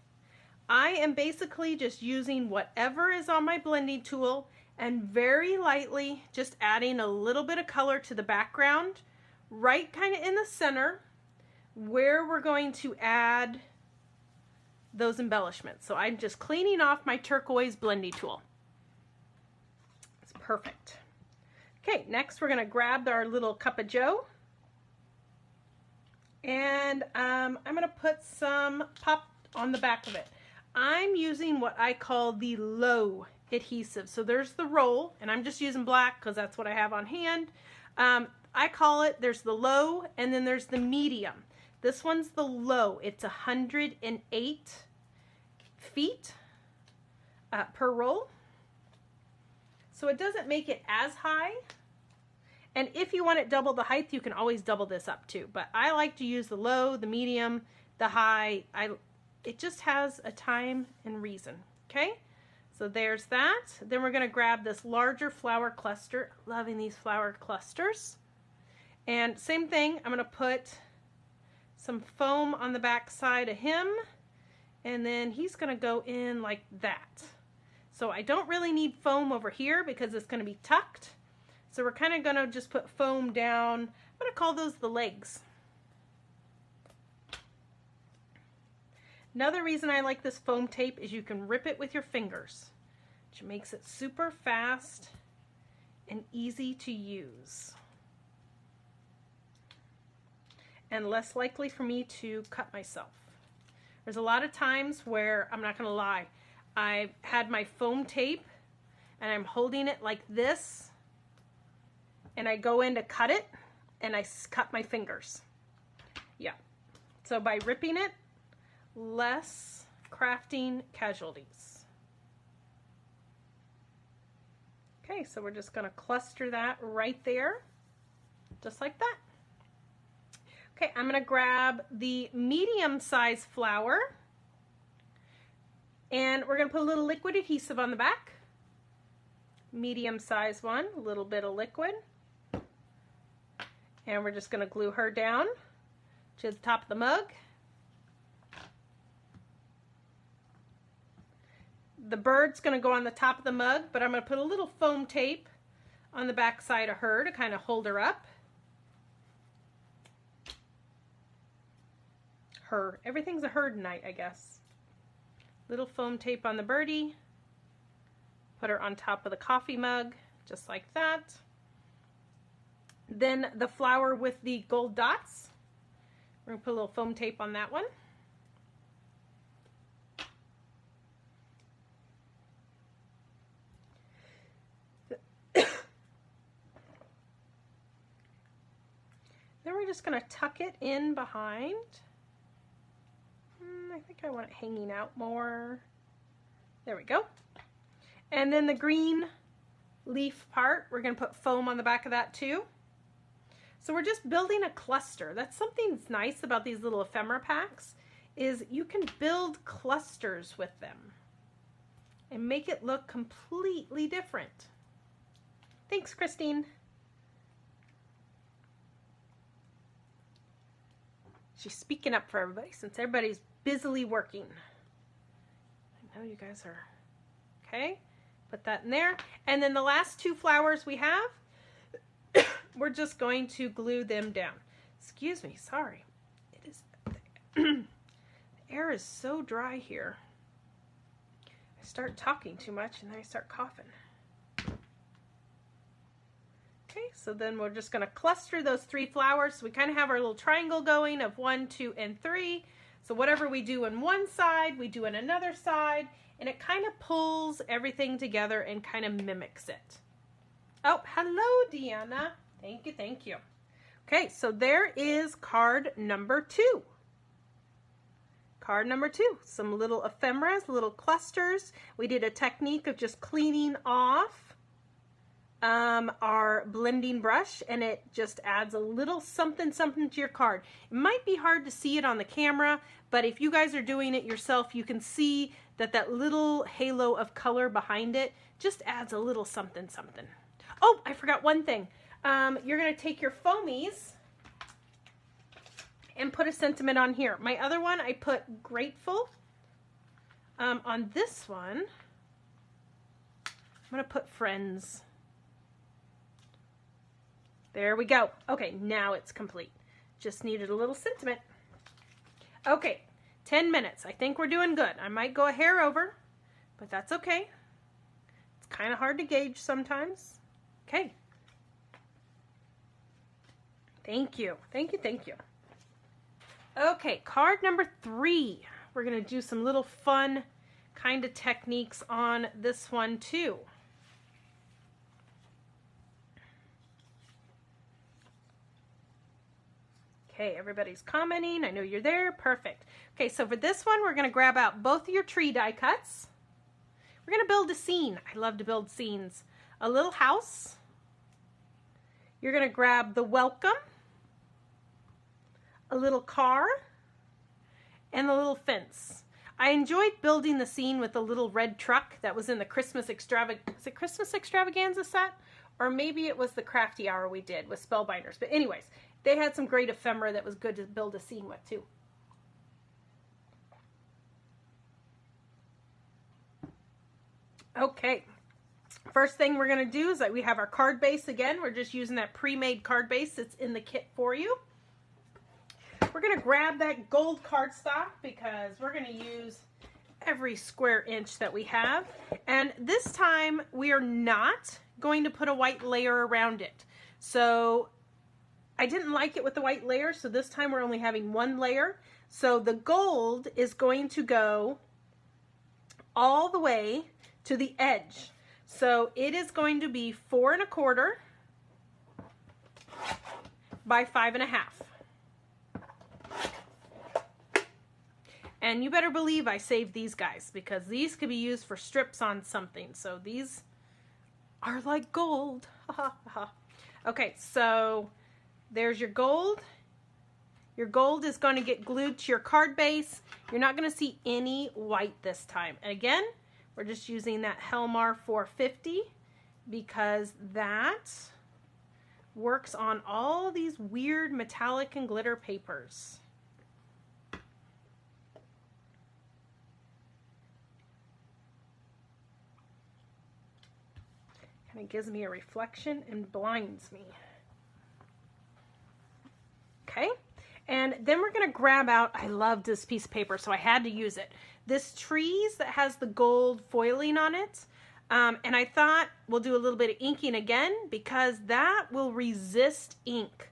I am basically just using whatever is on my blending tool and very lightly just adding a little bit of color to the background, right kind of in the center where we're going to add those embellishments. So I'm just cleaning off my turquoise blendy tool. Perfect. Okay, next we're going to grab our little cup of joe. And I'm going to put some pop on the back of it. I'm using what I call the low adhesive. So there's the roll, and I'm just using black because that's what I have on hand. I call it, there's the low, and then there's the medium. This one's the low. It's 108 feet per roll. So it doesn't make it as high. And if you want it double the height, you can always double this up too. But I like to use the low, the medium, the high. It just has a time and reason. Okay, so there's that. Then we're going to grab this larger flower cluster. Loving these flower clusters. And same thing, I'm going to put some foam on the back side of him. And then he's going to go in like that. So I don't really need foam over here because it's going to be tucked. So we're kind of going to just put foam down. I'm going to call those the legs. Another reason I like this foam tape is you can rip it with your fingers, which makes it super fast and easy to use. And less likely for me to cut myself. There's a lot of times where, I'm not going to lie, I've had my foam tape and I'm holding it like this, and I go in to cut it, and I cut my fingers. Yeah. So by ripping it, less crafting casualties. Okay, so we're just going to cluster that right there, just like that. Okay, I'm going to grab the medium-sized flower, and we're going to put a little liquid adhesive on the back. Medium-sized one, a little bit of liquid. And we're just going to glue her down to the top of the mug. The bird's going to go on the top of the mug, but I'm going to put a little foam tape on the back side of her to kind of hold her up. Her. Everything's a her tonight, I guess. Little foam tape on the birdie. Put her on top of the coffee mug, just like that. Then the flower with the gold dots. We're going to put a little foam tape on that one. Then we're just going to tuck it in behind. I think I want it hanging out more. There we go. And then the green leaf part, we're going to put foam on the back of that too. So we're just building a cluster. That's something that's nice about these little ephemera packs, is you can build clusters with them and make it look completely different. Thanks, Christine. She's speaking up for everybody since everybody's busily working. I know you guys are. Okay, put that in there. And then the last two flowers we have, we're just going to glue them down. Excuse me, sorry. It is, the air is so dry here. I start talking too much and then I start coughing. Okay, so then we're just going to cluster those three flowers. So we kind of have our little triangle going of 1, 2, and 3. So whatever we do on one side, we do on another side, and it kind of pulls everything together and kind of mimics it. Oh, hello, Deanna. Thank you, thank you. Okay, so there is card number 2. Card number 2, some little ephemeras, little clusters. We did a technique of just cleaning off our blending brush, and it just adds a little something to your card. It might be hard to see it on the camera, but if you guys are doing it yourself, you can see that that little halo of color behind it just adds a little something. Oh, I forgot one thing. You're going to take your foamies and put a sentiment on here. My other one, I put grateful. On this one, I'm going to put friends. There we go. Okay, now it's complete. Just needed a little sentiment. Okay, 10 minutes. I think we're doing good. I might go a hair over, but that's okay. It's kind of hard to gauge sometimes. Okay. Thank you. Thank you. Thank you. Okay, card number 3. We're going to do some little fun kind of techniques on this one too. Okay, everybody's commenting. I know you're there. Perfect. Okay, so for this one, we're going to grab out both of your tree die cuts. We're going to build a scene. I love to build scenes. A little house. You're going to grab the welcome, a little car, and a little fence. I enjoyed building the scene with the little red truck that was in the Christmas extravaganza set? Or maybe it was the Crafty Hour we did with Spellbinders. But anyways, they had some great ephemera that was good to build a scene with too. Okay, first thing we're going to do is that we have our card base again. We're just using that pre-made card base that's in the kit for you. We're going to grab that gold cardstock because we're going to use every square inch that we have. And this time we are not going to put a white layer around it. So I didn't like it with the white layer, so this time we're only having one layer. So the gold is going to go all the way to the edge. So it is going to be 4 1/4 by 5 1/2. And you better believe I saved these guys because these could be used for strips on something. So these are like gold. Okay, so there's your gold. Your gold is going to get glued to your card base. You're not going to see any white this time. And again, we're just using that Helmar 450 because that works on all these weird metallic and glitter papers. Kind of gives me a reflection and blinds me. Okay, and then we're going to grab out, I loved this piece of paper, so I had to use it. This trees that has the gold foiling on it, and I thought we'll do a little bit of inking again because that will resist ink.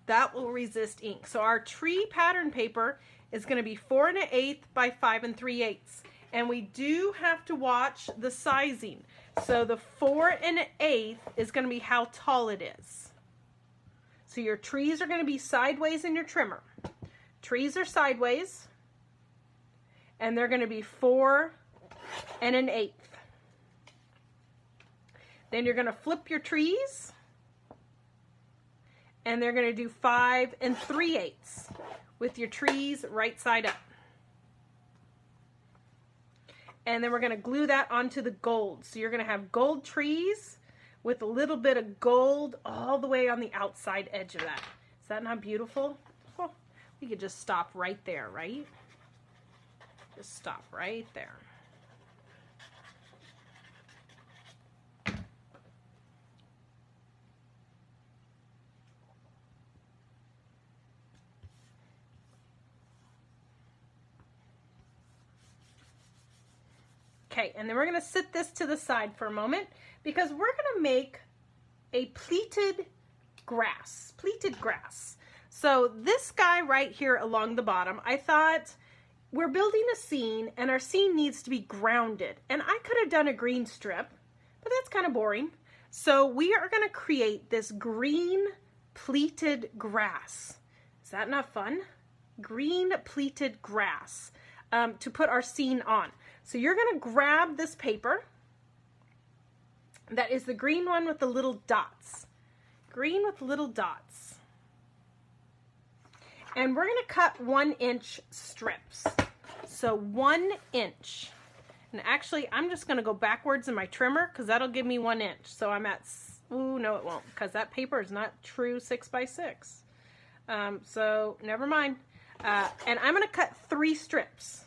That will resist ink. So our tree pattern paper is going to be 4 1/8 by 5 3/8. And we do have to watch the sizing. So the 4 1/8 is going to be how tall it is. So your trees are going to be sideways in your trimmer. Trees are sideways. And they're going to be 4 1/8. Then you're going to flip your trees. And they're going to do 5 3/8 with your trees right side up. And then we're going to glue that onto the gold. So you're going to have gold trees with a little bit of gold all the way on the outside edge of that. Is that not beautiful? Oh, we could just stop right there, right? Just stop right there. Okay, and then we're going to sit this to the side for a moment because we're going to make a pleated grass. Pleated grass. So this guy right here along the bottom, I thought we're building a scene and our scene needs to be grounded. And I could have done a green strip, but that's kind of boring. So we are going to create this green pleated grass. Is that not fun? Green pleated grass to put our scene on. So you're going to grab this paper. That is the green one with the little dots. Green with little dots. And we're going to cut 1-inch strips. So 1 inch. And actually, I'm just going to go backwards in my trimmer because that'll give me 1 inch. So I'm at, ooh, no it won't because that paper is not true 6 by 6. So never mind. And I'm going to cut 3 strips.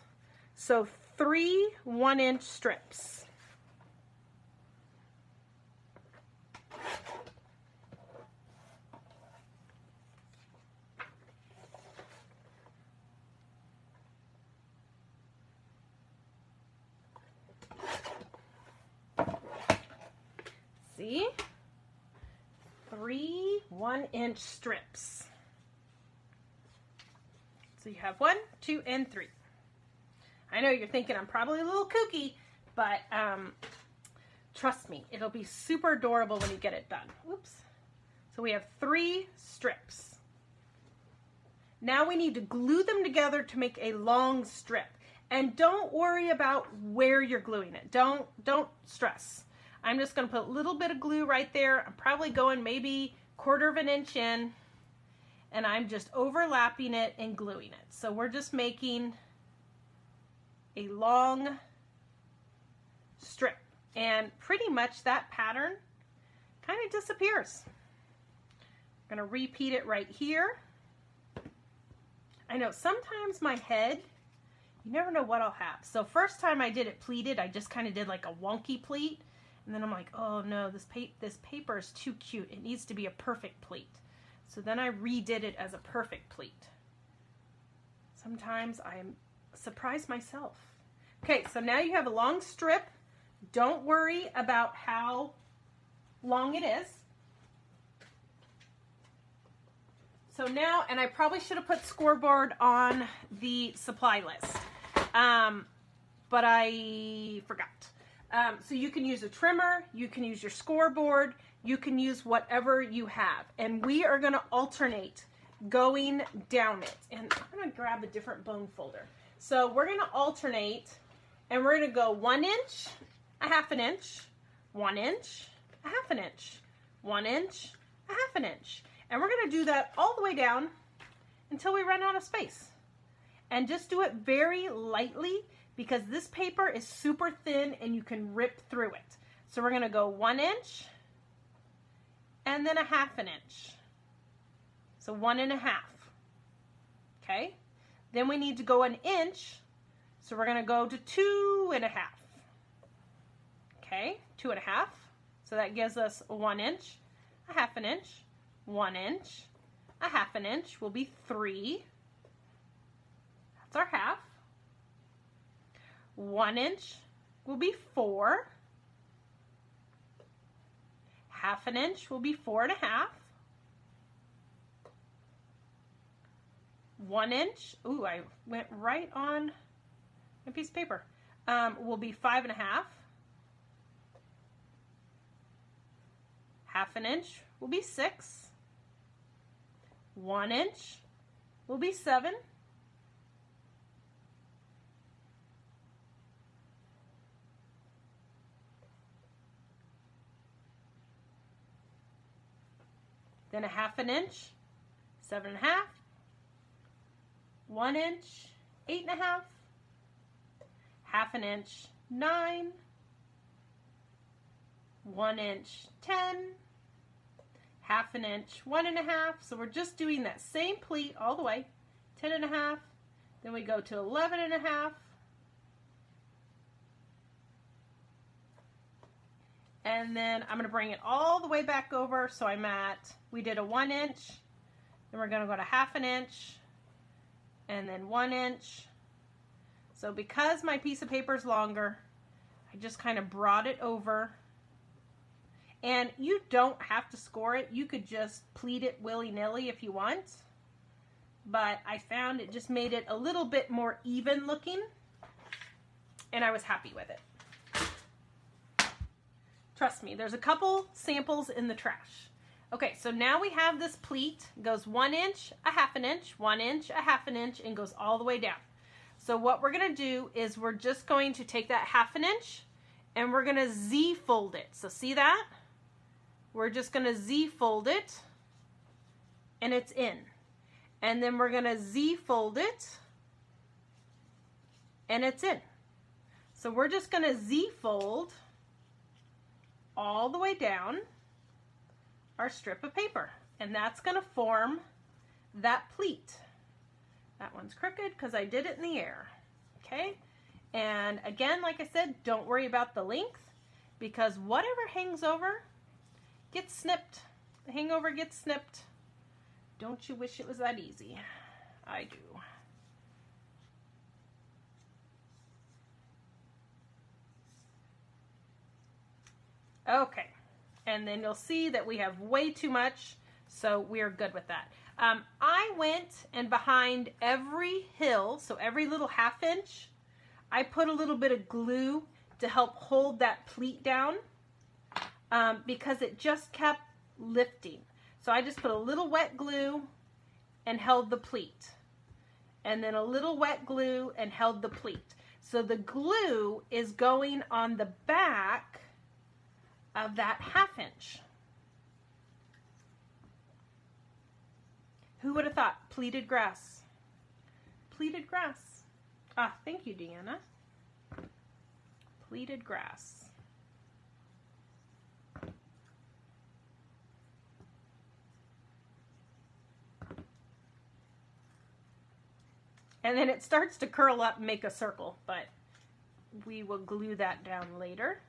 So 3 1-inch strips. be 3 1-inch strips. So you have 1, 2, and 3. I know you're thinking I'm probably a little kooky, but trust me, it'll be super adorable when you get it done. Whoops. So we have 3 strips. Now we need to glue them together to make a long strip. And don't worry about where you're gluing it. Don't stress. I'm just going to put a little bit of glue right there. I'm probably going maybe 1/4 of an inch in. And I'm just overlapping it and gluing it. So we're just making a long strip. And pretty much that pattern kind of disappears. I'm going to repeat it right here. I know sometimes my head, you never know what I'll have. So first time I did it pleated, I just kind of did like a wonky pleat. And then I'm like, oh no, this paper is too cute. It needs to be a perfect pleat. So then I redid it as a perfect pleat. Sometimes I surprise myself. Okay, so now you have a long strip. Don't worry about how long it is. So now, and I probably should have put scoreboard on the supply list, but I forgot. So you can use a trimmer, you can use your scoreboard, you can use whatever you have. And we are going to alternate going down it. And I'm going to grab a different bone folder. So we're going to alternate, and we're going to go 1 inch, a 1/2 inch, 1 inch, a 1/2 inch, 1 inch, a 1/2 inch. And we're going to do that all the way down until we run out of space. And just do it very lightly because this paper is super thin and you can rip through it. So we're going to go 1 inch and then a 1/2 inch. So 1 1/2. Okay. Then we need to go 1 inch. So we're going to go to 2 1/2. Okay. 2 1/2. So that gives us 1 inch, a 1/2 inch, 1 inch, a 1/2 inch will be 3. That's our half. 1 inch will be 4. 1/2 inch will be 4 1/2. 1 inch, ooh, I went right on a piece of paper, will be 5 1/2. 1/2 inch will be 6. 1 inch will be 7. Then a 1/2 inch, 7 1/2. 1 inch, 8 1/2. 1/2 inch, 9. 1 inch, 10. 1/2 inch, 1 1/2. So we're just doing that same pleat all the way. 10 1/2. Then we go to 11 1/2. And then I'm going to bring it all the way back over. So I'm at, we did a 1 inch. Then we're going to go to 1/2 inch. And then 1 inch. So because my piece of paper is longer, I just kind of brought it over. And you don't have to score it. You could just pleat it willy-nilly if you want. But I found it just made it a little bit more even looking. And I was happy with it. Trust me, there's a couple samples in the trash. Okay, so now we have this pleat. It goes 1 inch, a 1/2 inch, 1 inch, a 1/2 inch, and goes all the way down. So what we're going to do is we're just going to take that 1/2 inch and we're going to Z-fold it. So see that? We're just going to Z-fold it and it's in. And then we're going to Z-fold it and it's in. So we're just going to Z-fold all the way down our strip of paper. And that's going to form that pleat. That one's crooked because I did it in the air. Okay? And again, like I said, don't worry about the length because whatever hangs over gets snipped. The hangover gets snipped. Don't you wish it was that easy? I do. Okay. and then you'll see that we have way too much, so we're good with that. I went and behind every hill, so every little 1/2 inch, I put a little bit of glue to help hold that pleat down because it just kept lifting. So I just put a little wet glue and held the pleat. And then a little wet glue and held the pleat. So the glue is going on the back of that 1/2 inch. Who would have thought? Pleated grass. Pleated grass. Ah, thank you, Deanna. Pleated grass. And then it starts to curl up and make a circle, but we will glue that down later.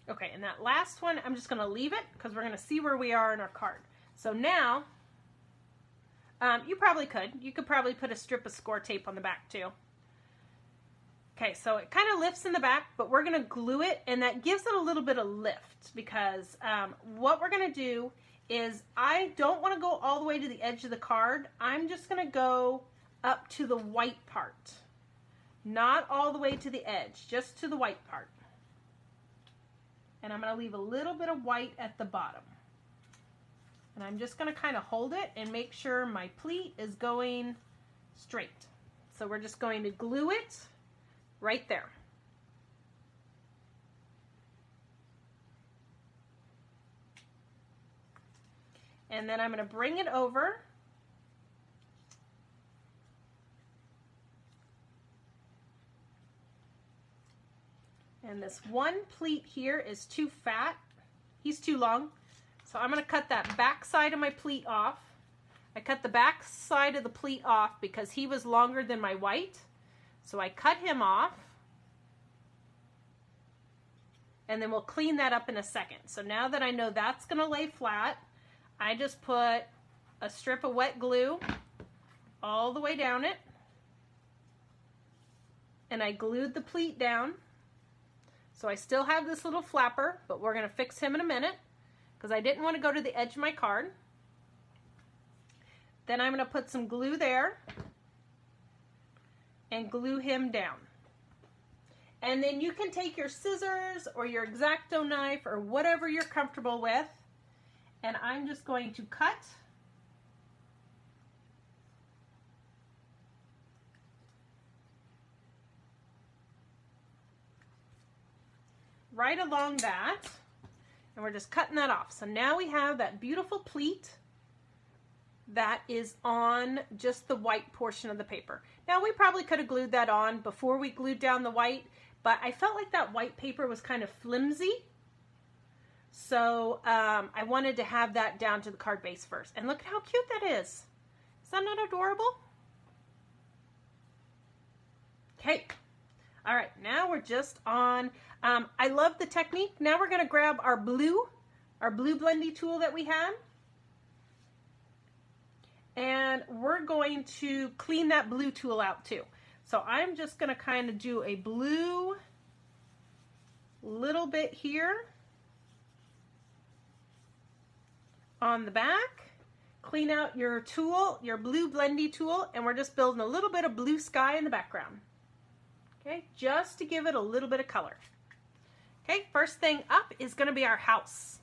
Okay, and that last one, I'm just going to leave it because we're going to see where we are in our card. So now, you could probably put a strip of score tape on the back too. Okay, so it kind of lifts in the back, but we're going to glue it, and that gives it a little bit of lift because what we're going to do is I don't want to go all the way to the edge of the card. I'm just going to go up to the white part. Not all the way to the edge, just to the white part. And I'm going to leave a little bit of white at the bottom. And I'm just going to kind of hold it and make sure my pleat is going straight. So we're just going to glue it right there. And then I'm going to bring it over. And this one pleat here is too fat. He's too long. So I'm going to cut that back side of my pleat off. I cut the back side of the pleat off because he was longer than my white. So I cut him off. And then we'll clean that up in a second. So now that I know that's going to lay flat, I just put a strip of wet glue all the way down it. And I glued the pleat down. So I still have this little flapper, but we're going to fix him in a minute because I didn't want to go to the edge of my card. Then I'm going to put some glue there and glue him down. And then you can take your scissors or your X-Acto knife or whatever you're comfortable with, and I'm just going to cut right along that, and we're just cutting that off. So now we have that beautiful pleat that is on just the white portion of the paper. Now we probably could have glued that on before we glued down the white, but I felt like that white paper was kind of flimsy. So I wanted to have that down to the card base first. And look at how cute that is. Is that not adorable? Okay. All right, now we're just on, I love the technique. Now we're going to grab our blue blendy tool that we had. And we're going to clean that blue tool out too. So I'm just going to kind of do a blue little bit here on the back. Clean out your tool, your blue blendy tool, and we're just building a little bit of blue sky in the background. Okay, just to give it a little bit of color. Okay, first thing up is going to be our house.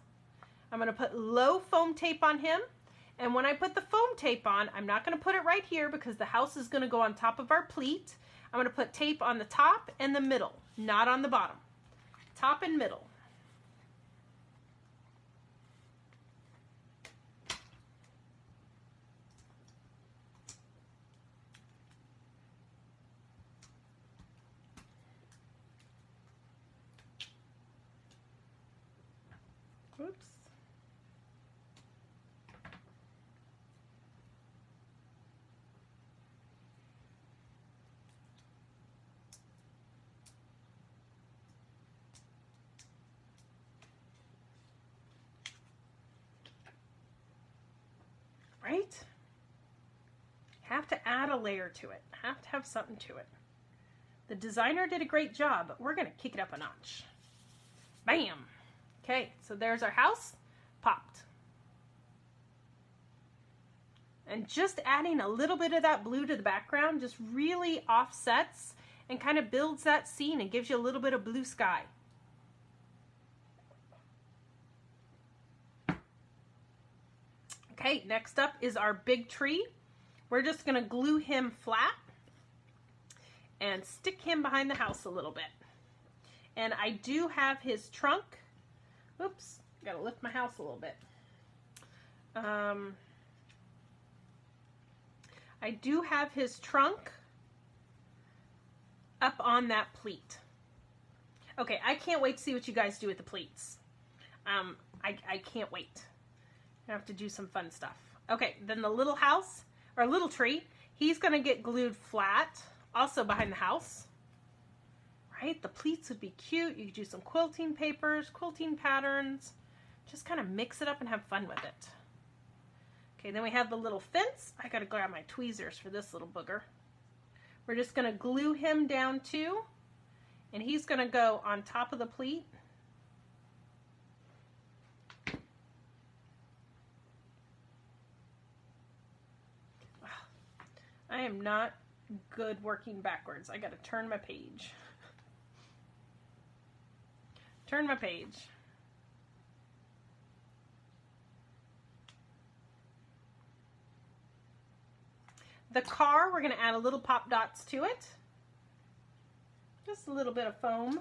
I'm going to put low foam tape on him. And when I put the foam tape on, I'm not going to put it right here because the house is going to go on top of our pleat. I'm going to put tape on the top and the middle, not on the bottom. Top and middle. Oops. right? Have to add a layer to it. Have to have something to it. The designer did a great job, but we're going to kick it up a notch. Bam! Okay, so there's our house. Popped. And just adding a little bit of that blue to the background just really offsets and kind of builds that scene and gives you a little bit of blue sky. Okay, next up is our big tree. We're just going to glue him flat and stick him behind the house a little bit. And I do have his trunk. Oops, got to lift my house a little bit. I do have his trunk up on that pleat. Okay, I can't wait to see what you guys do with the pleats. I can't wait. I have to do some fun stuff. Okay, then the little house, or little tree, he's going to get glued flat, also behind the house. Right? The pleats would be cute. You could do some quilting papers, quilting patterns. Just kind of mix it up and have fun with it. Okay, then we have the little fence. I got to grab my tweezers for this little booger. We're just going to glue him down too. And he's going to go on top of the pleat. I am not good working backwards. I got to turn my page. Turn my page. The car, we're going to add a little pop dots to it. Just a little bit of foam.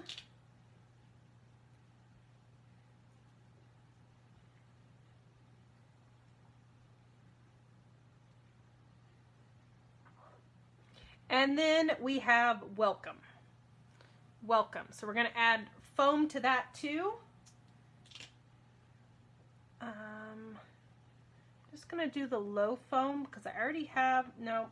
And then we have welcome. Welcome. So we're going to add foam to that too. Just going to do the low foam because I already have, no. I'm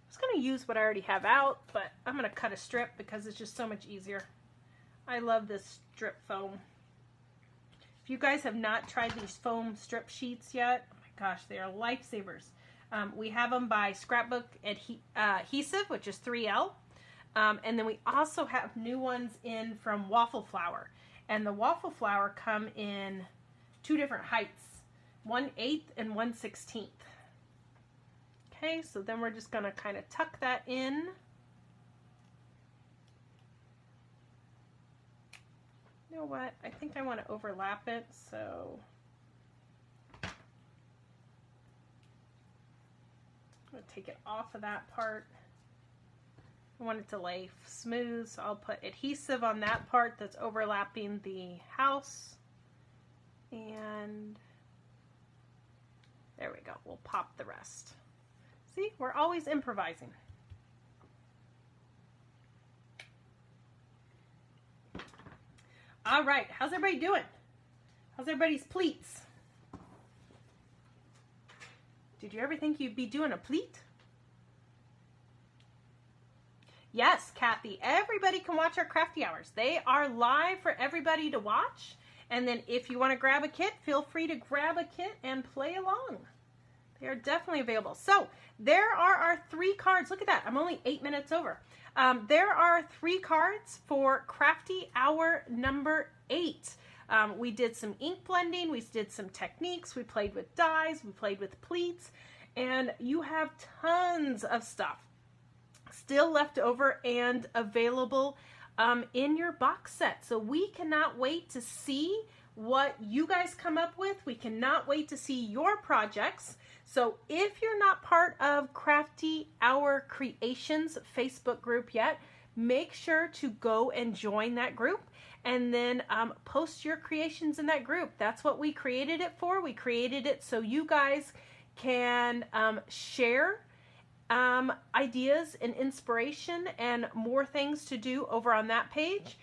just going to use what I already have out, but I'm going to cut a strip because it's just so much easier. I love this strip foam. If you guys have not tried these foam strip sheets yet, oh my gosh, they are lifesavers. We have them by Scrapbook-N-Adhesive, which is 3L. And then we also have new ones in from Waffle Flower. And the Waffle Flower come in two different heights, 1/8 and 1/16. Okay, so then we're just going to kind of tuck that in. You know what? I think I want to overlap it, so I'm going to take it off of that part. I want it to lay smooth, so I'll put adhesive on that part that's overlapping the house. And there we go. We'll pop the rest. See, we're always improvising. All right, how's everybody doing? How's everybody's pleats? Did you ever think you'd be doing a pleat? Yes, Kathy, everybody can watch our Crafty Hours. They are live for everybody to watch. And then if you want to grab a kit, feel free to grab a kit and play along. They are definitely available. So there are our 3 cards. Look at that. I'm only 8 minutes over. There are 3 cards for Crafty Hour number 8. We did some ink blending. We did some techniques. We played with dies. We played with pleats. And you have tons of stuff still left over and available in your box set. So we cannot wait to see what you guys come up with. We cannot wait to see your projects. So if you're not part of Crafty Hour Creations Facebook group yet, make sure to go and join that group and then post your creations in that group. That's what we created it for. We created it so you guys can share ideas and inspiration and more things to do over on that page.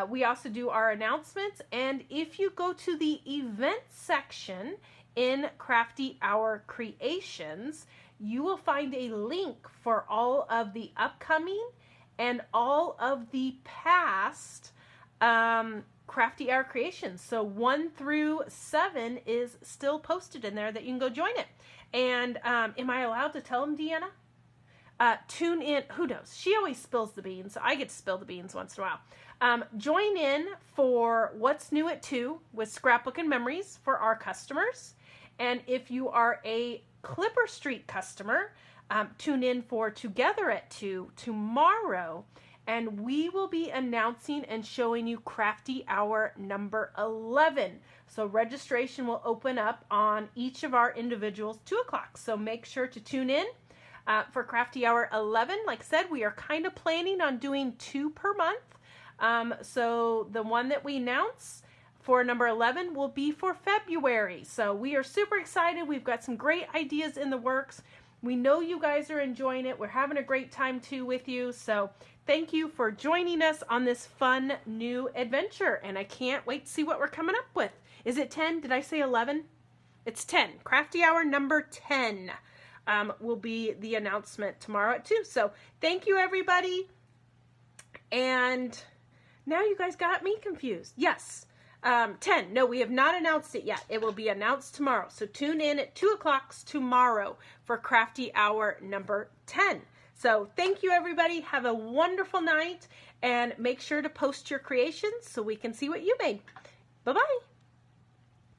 We also do our announcements, and if you go to the event section in Crafty Hour Creations, you will find a link for all of the upcoming and all of the past Crafty Hour Creations. So 1 through 7 is still posted in there that you can go join it. And am I allowed to tell them, Deanna? Tune in. Who knows? She always spills the beans, so I get to spill the beans once in a while. Join in for What's New at 2 with Scrapbook-N-Memories for our customers. And if you are a Clipper Street customer, tune in for Together at 2 tomorrow. And we will be announcing and showing you Crafty Hour number 11. So registration will open up on each of our individuals 2 o'clock. So make sure to tune in for Crafty Hour 11. Like I said, we are kind of planning on doing 2 per month. So the one that we announce for number 11 will be for February. So we are super excited. We've got some great ideas in the works. We know you guys are enjoying it. We're having a great time too with you. So thank you for joining us on this fun new adventure. And I can't wait to see what we're coming up with. Is it 10? Did I say 11? It's 10. Crafty Hour number 10 will be the announcement tomorrow at 2. So thank you, everybody. And now you guys got me confused. Yes. 10. No, we have not announced it yet. It will be announced tomorrow. So tune in at 2 o'clock tomorrow for Crafty Hour number 10. So thank you, everybody. Have a wonderful night. And make sure to post your creations so we can see what you made. Bye-bye.